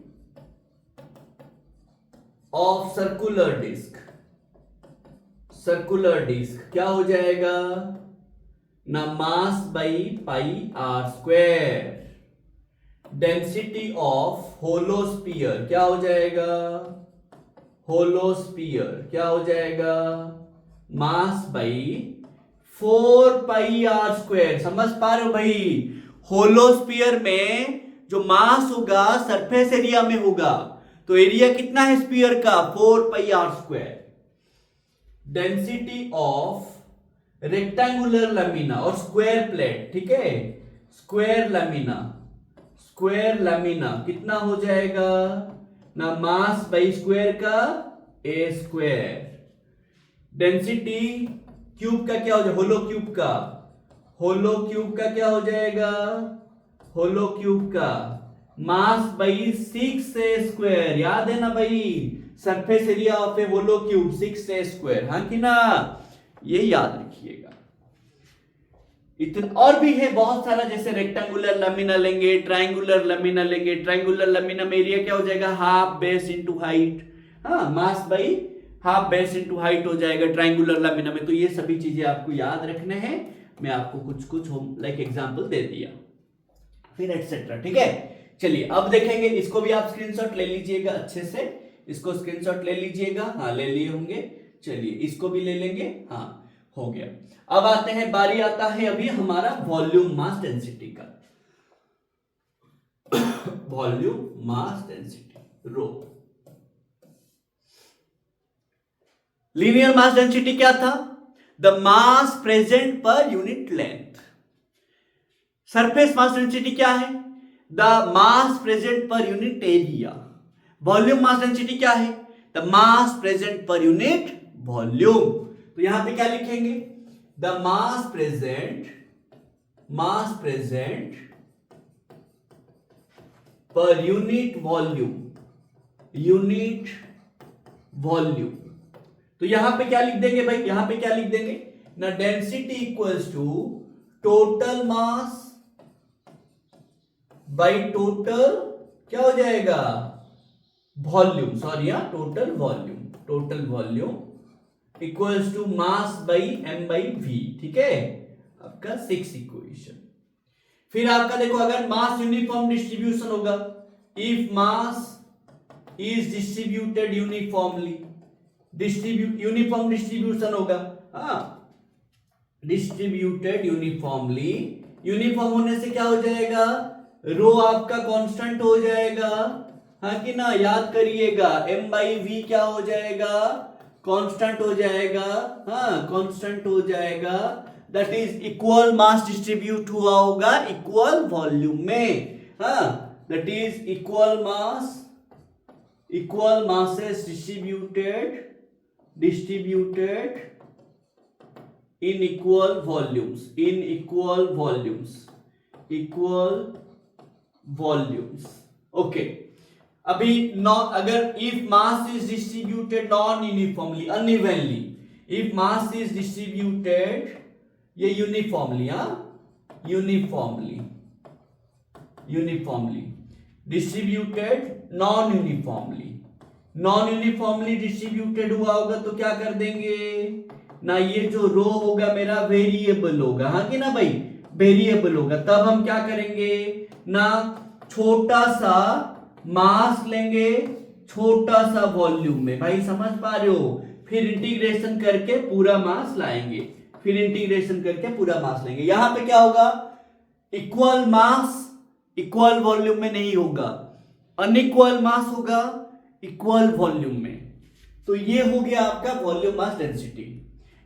of circular disc, circular disc क्या हो जाएगा ना, mass by pi r square. Density of hollow sphere क्या हो जाएगा? होलोस्फीयर क्या हो जाएगा? Mass by 4 pi r square. समझ पा रहे हो भाई? होलोस्फीयर में जो मास होगा सरफेस एरिया में होगा, तो एरिया कितना है स्फीयर का? 4 pi r square. Density of rectangular lamina और स्क्वायर प्लेट, ठीक है, स्क्वायर लैमिना, स्क्वायर लैमिना कितना हो जाएगा ना, मास बाई स्क्वायर का ए स्क्वायर। डेंसिटी क्यूब का क्या हो जाएगा? होलो क्यूब का, होलो क्यूब का क्या हो जाएगा? होलो क्यूब का मास बाई 6 ए स्क्वायर। याद है ना भाई, surface area of a hollow cube 6 a square, हाँ कि ना? ये याद रखिएगा। इतना और भी है बहुत सारा, जैसे रेक्टेंगुलर लैमिना लेंगे, ट्रायंगुलर लैमिना लेंगे, ट्रायंगुलर लैमिना में एरिया क्या हो जाएगा? हाफ बेस इनटू हाइट, हाँ, mass by half base into height हो जाएगा ट्रायंगुलर लैमिना में। तो ये सभी चीजें आपको याद रखने हैं, मैं आपको कुछ कुछ होम लाइक एग्जांपल दे दिया, फिर एटसेट्रा, ठीक है? चलिए अब देखेंगे, इसको भी आप स्क्रीनशॉट ले लीजिएगा अच्छे से, इसको स्क्रीनशॉट ले लीजिएगा, हाँ ले लिए होंगे। चलिए इसको भी ले लेंगे, हाँ हो गया। अब आते हैं, बारी आता है अभी हमारा वॉल्यूम मास डेंसिटी का। Volume mass density rho. Linear मास डेंसिटी क्या था? The mass present per unit length. Surface mass density क्या है? The mass present per unit area. Volume mass density क्या है? The mass present per unit volume. तो यहां पे क्या लिखेंगे? The mass present per unit volume. तो यहां पे क्या लिख देंगे भाई? यहां पे क्या लिख देंगे ना? Density equals to total mass by total क्या हो जाएगा? Volume. Sorry, total volume equals to mass by M by V. ठीक है, आपका 6 इक्वेशन। फिर आपका देखो, अगर मास यूनिफॉर्म डिस्ट्रीब्यूशन होगा, if mass is distributed uniformly, uniform distribution होगा। हाँ, डिस्ट्रीब्यूटेड यूनिफॉर्मली, यूनिफॉर्म होने से क्या हो जाएगा? रो आपका कांस्टेंट हो जाएगा, हाँ कि ना? याद करिएगा, एम बाई वी क्या हो जाएगा? कांस्टेंट हो जाएगा। हाँ, कांस्टेंट हो जाएगा। That is equal mass distribute हुआ होगा इक्वल वॉल्यूम में। हाँ, that is equal masses distributed in equal volumes. Okay, अभी अगर if mass is distributed non uniformly, unevenly, if mass is distributed, ये uniformly, uniformly distributed, non uniformly distributed हुआ होगा तो क्या कर देंगे ना? ये जो रो होगा मेरा वेरिएबल होगा, हाँ कि ना भाई? वेरिएबल होगा। तब हम क्या करेंगे ना? छोटा सा मास लेंगे छोटा सा वॉल्यूम में। भाई समझ पा रहे हो? फिर इंटीग्रेशन करके पूरा मास लाएंगे, यहां पे क्या होगा? इक्वल मास इक्वल वॉल्यूम में नहीं होगा, अनइक्वल मास होगा इक्वल वॉल्यूम में। तो ये हो गया आपका वॉल्यूम मास डेंसिटी।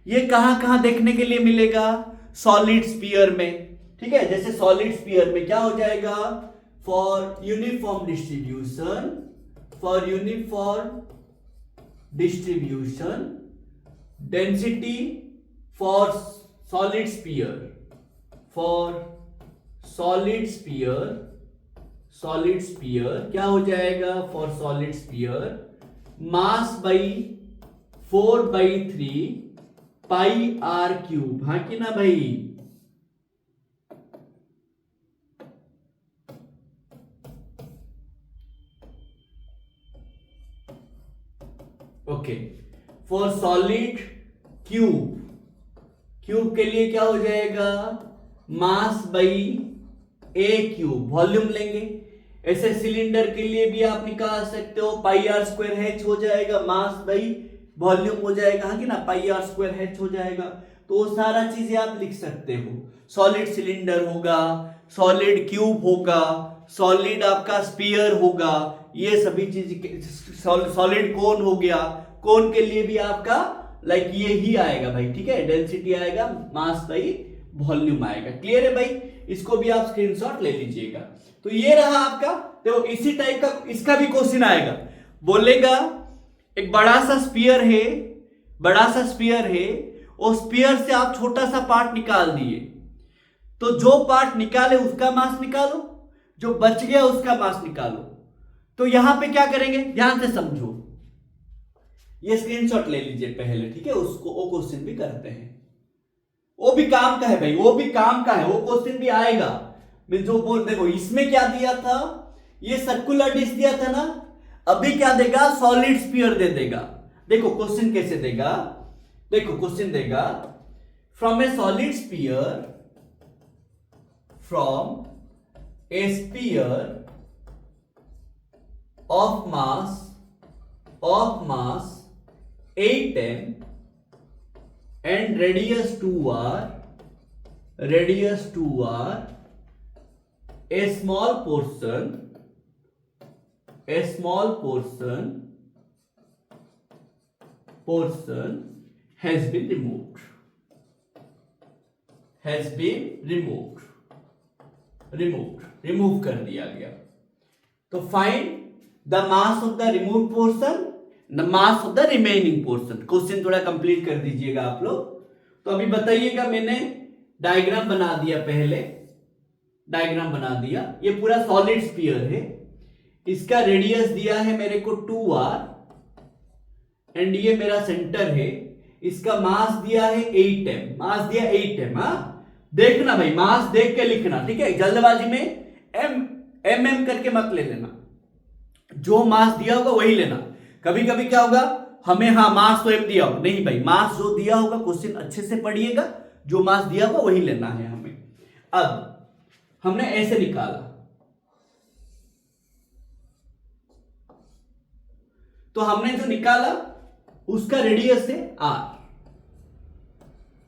ये कहां कहां देखने के लिए मिलेगा? सॉलिड स्फीयर में। ठीक है, जैसे सॉलिड स्फीयर में क्या हो जाएगा? For uniform distribution density for solid sphere क्या हो जाएगा? For solid sphere mass by 4/3 pi r cube. हाँ कि ना भाई? ओके, फॉर सॉलिड क्यूब के लिए क्या हो जाएगा? Mass by A cube, volume लेंगे। ऐसे सिलेंडर के लिए भी आप निकाल सकते हो, पाई आर स्क्वायर एच हो जाएगा, मास बाई वॉल्यूम हो जाएगा, हाँ कि ना? पाई आर स्क्वायर एच हो जाएगा। तो वो सारा चीजें आप लिख सकते हो। सॉलिड सिलेंडर होगा, सॉलिड क्यूब होगा, सॉलिड आपका स्फीयर होगा, ये सभी चीज। सॉलिड कोन हो गया, कोन के लिए भी आपका लाइक ये ही आएगा भाई। ठीक है, डेंसिटी आएगा, मास बाई वॉल्यूम आएगा। क्लियर है भाई? इसको भी आप स्क्रीनशॉट ले लीजिएगा। तो ये रहा आपका। देखो, इसी टाइप का इसका भी क्वेश्चन आएगा। बोलेगा एक बड़ा सा स्फीयर है, और स्फीयर से आप छोटा सा पार्ट निकाल दिए, तो जो पार्ट निकाले उसका मास निकालो, जो बच गया उसका मास निकालो। तो यहां पे क्या करेंगे? ध्यान से समझो, ये स्क्रीनशॉट ले लीजिए पहले। ठीक है, उसको वो क्वेश्चन भी करते हैं, वो भी काम का है भाई, वो क्वेश्चन भी आएगा। जो बोल, देखो इसमें क्या दिया था? ये सर्कुलर डिस्क दिया था ना। अभी क्या देगा? सॉलिड स्फीयर दे देगा। देखो क्वेश्चन कैसे देगा। देखो क्वेश्चन देगा, from a solid sphere of mass 8m and radius 2r, a small portion portion has been removed, has been remove कर दिया गया। तो find the mass of the remove portion, the mass of the remaining portion. Question थोड़ा complete कर दीजिएगा आप लोग। तो अभी बताइएगा, मैंने डायग्राम बना दिया, पहले डायग्राम बना दिया। ये पूरा सॉलिड स्फीयर है, इसका रेडियस दिया है मेरे को 2r एंड ये मेरा सेंटर है। इसका मास दिया है 8m, मास दिया 8m। देखना भाई, मास देख के लिखना, ठीक है। जल्दबाजी में एम करके मत ले लेना, जो मास दिया होगा वही लेना। कभी कभी क्या होगा, हमें मास तो एम दिया होगा, नहीं भाई, मास जो दिया होगा, क्वेश्चन अच्छे से पढ़िएगा, जो मास दिया होगा वही लेना है हमें। अब हमने ऐसे निकाला, तो हमने जो निकाला उसका रेडियस है r,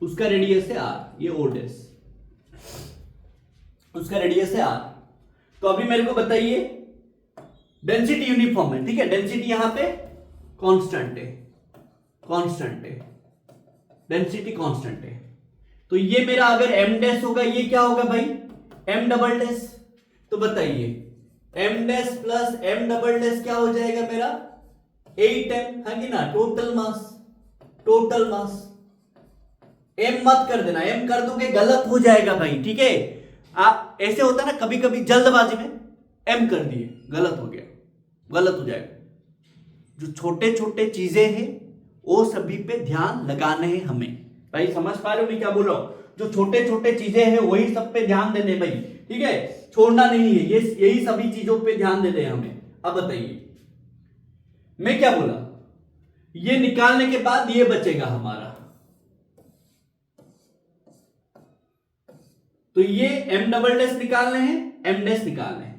उसका रेडियस है r, ये ओडेस, उसका रेडियस है r। तो अभी मेरे को बताइए, डेंसिटी यूनिफॉर्म है, ठीक है। डेंसिटी यहां पे कांस्टेंट है, डेंसिटी कांस्टेंट है। तो ये मेरा अगर m डैश होगा, ये क्या होगा भाई, m डबल डैश। तो बताइए m dash plus m double dash क्या हो जाएगा मेरा, 8m, है कि ना। टोटल मास m मत कर देना, m कर दोगे गलत हो जाएगा भाई, ठीक है। आप ऐसे होता है ना, कभी कभी जल्दबाजी में m कर दिए, गलत हो गया, गलत हो जाएगा। जो छोटे छोटे चीजें हैं वो सभी पे ध्यान लगाने हैं हमें भाई। समझ पा रहे हो मैं क्या बोल रहा हूं, जो छोटे छोटे चीजें हैं वही सब पे ध्यान देने भाई, ठीक है, छोड़ना नहीं है। ये यही सभी चीजों पे ध्यान देने हैं हमें। अब बताइए मैं क्या बोला, ये निकालने के बाद ये बचेगा हमारा, तो ये m डबल डैश निकालने हैं, m डैश निकालने हैं।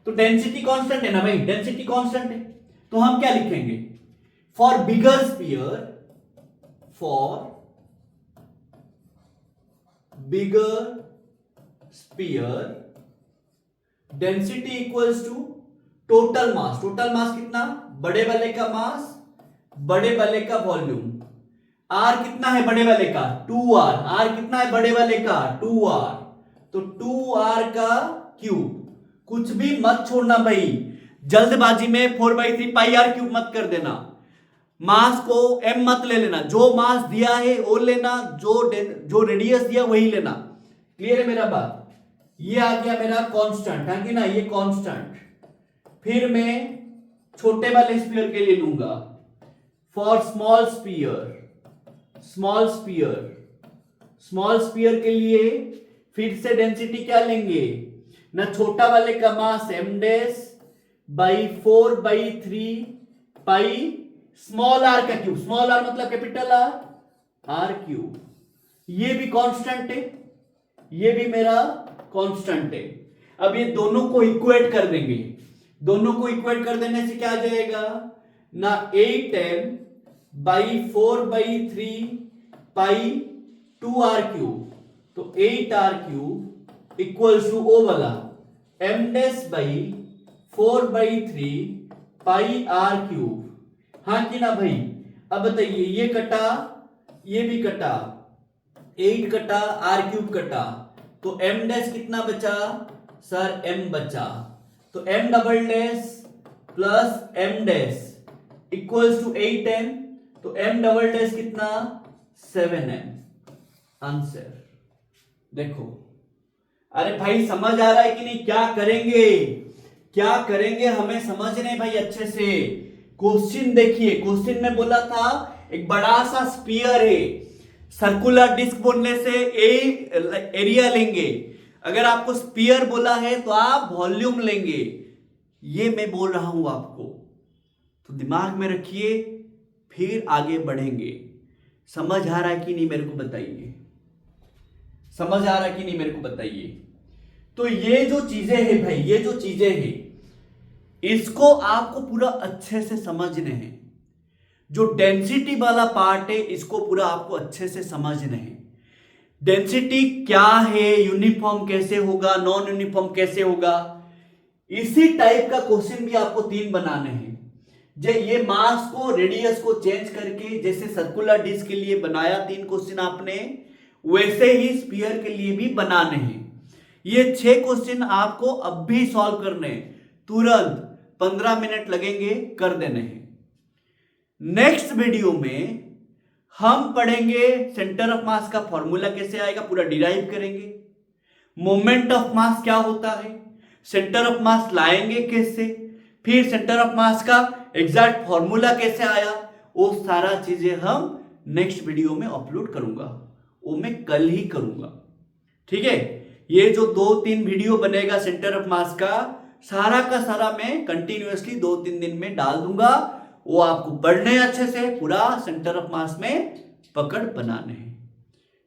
तो डेंसिटी कांस्टेंट है ना भाई, डेंसिटी कांस्टेंट है, तो हम क्या लिखेंगे, for bigger sphere density equals to total mass. Total mass कितना, बड़े वाले का मास, बड़े वाले का वॉल्यूम। R कितना है बड़े वाले का, 2r। R कितना है बड़े वाले का, 2r। तो 2r का क्यूब, कुछ भी मत छोड़ना भाई, जल्दबाजी में 4/3 पाई r क्यूब मत कर देना। मास को m मत ले लेना, जो मास दिया है वो लेना, जो रेडियस दिया वही लेना। क्लियर है मेरा बात। ये आ गया मेरा कांस्टेंट, है कि ना, ये कांस्टेंट। फिर मैं छोटे वाले स्फीयर के लिए लूंगा, फॉर स्मॉल स्पीयर के लिए फिर से डेंसिटी क्या लेंगे ना, छोटा वाले का मास m dash by 4/3 pi small r का क्यूब। स्मॉल r मतलब कैपिटल R क्यूब। ये भी कांस्टेंट है, ये भी मेरा कांस्टेंट है। अब ये दोनों को इक्वेट कर देंगे, दोनों को इक्वेट कर देने से क्या आ जाएगा ना, 8m by 4/3 pi 2r cube. तो 8r cube equals two O वाला m dash by 4/3 pi r cube, हाँ कि ना भाई। अब बताइए, ये कटा, ये भी कटा, 8 कटा, r क्यूब कटा, तो m डैश कितना बचा सर, m बचा। तो m double dash plus m dash equals to 8m, तो m डबल डैश कितना, 7m। आंसर देखो। अरे भाई समझ आ रहा है कि नहीं, क्या करेंगे, क्या करेंगे हमें समझने भाई अच्छे से। क्वेश्चन देखिए, क्वेश्चन में बोला था एक बड़ा सा स्फीयर है, सर्कुलर डिस्क बोलने से एरिया लेंगे, अगर आपको स्फीयर बोला है तो आप वॉल्यूम लेंगे। ये मैं बोल रहा हूं आपको, तो दिमाग में रखिए, फिर आगे बढ़ेंगे। समझ आ रहा है कि नहीं मेरे को बताइए, समझ आ रहा है कि नहीं मेरे को बताइए। तो ये जो चीजें हैं भाई, ये जो चीजें हैं, इसको आपको पूरा अच्छे से समझने हैं। जो डेंसिटी वाला पार्ट है इसको पूरा आपको अच्छे से समझने हैं। डेंसिटी क्या है, यूनिफॉर्म कैसे होगा, नॉन यूनिफॉर्म कैसे होगा, इसी टाइप का क्वेश्चन भी आपको 3 बनाने हैं। ये मास को रेडियस को चेंज करके जैसे सर्कुलर डिस्क के लिए बनाया 3 क्वेश्चन आपने, वैसे ही स्फीयर के लिए भी बनाने हैं। ये 6 क्वेश्चन आपको अब भी सॉल्व करने हैं, तुरंत 15 मिनट लगेंगे, कर देने हैं। नेक्स्ट वीडियो में हम पढ़ेंगे सेंटर ऑफ मास का फॉर्मूला कैसे आएगा, पूरा डिराइव करेंगे। मोमेंट ऑफ मास क्या होता है, सेंटर ऑफ मास लाएंगे कैसे, फिर सेंटर ऑफ मास का एग्जैक्ट फॉर्मूला कैसे आया, वो सारा चीजें हम नेक्स्ट वीडियो में अपलोड करूंगा, वो मैं कल ही करूंगा। ठीक है, ये जो 2-3 वीडियो बनेगा सेंटर ऑफ मास का सारा मैं कंटिन्यूअसली 2-3 दिन में डाल दूंगा। वो आपको पढ़ने अच्छे से, पूरा सेंटर ऑफ मास में पकड़ बनाने हैं।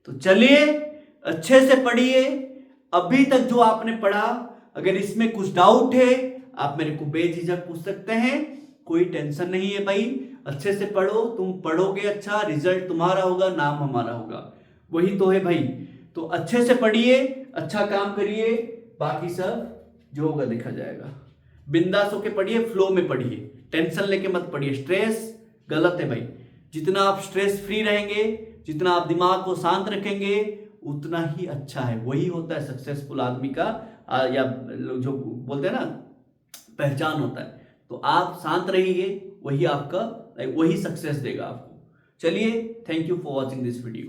तो चलिए अच्छे से पढ़िए। अभी तक जो आपने पढ़ा, अगर इसमें कुछ डाउट है आप मेरे को बेझिझक पूछ सकते हैं, कोई टेंशन नहीं है भाई। अच्छे से पढ़ो, तुम पढ़ोगे अच्छा, रिजल्ट तुम्हारा होगा, नाम हमारा होगा, वही तो है भाई। तो अच्छे से पढ़िए, अच्छा काम करिए, बाकी सब जो होगा देखा जाएगा। बिंदास होके पढ़िए, फ्लो में पढ़िए, टेंशन लेके मत पढ़िए। स्ट्रेस गलत है भाई। जितना आप स्ट्रेस फ्री रहेंगे, जितना आप दिमाग को शांत रखेंगे, उतना ही अच्छा है। वही होता है सक्सेसफुल आदमी का या जो बोलते हैं ना पहचान होता है। तो आप शांत रहिए, वही आपका वही सक्सेस देगा आपको। चलिए, thank you for watching this video.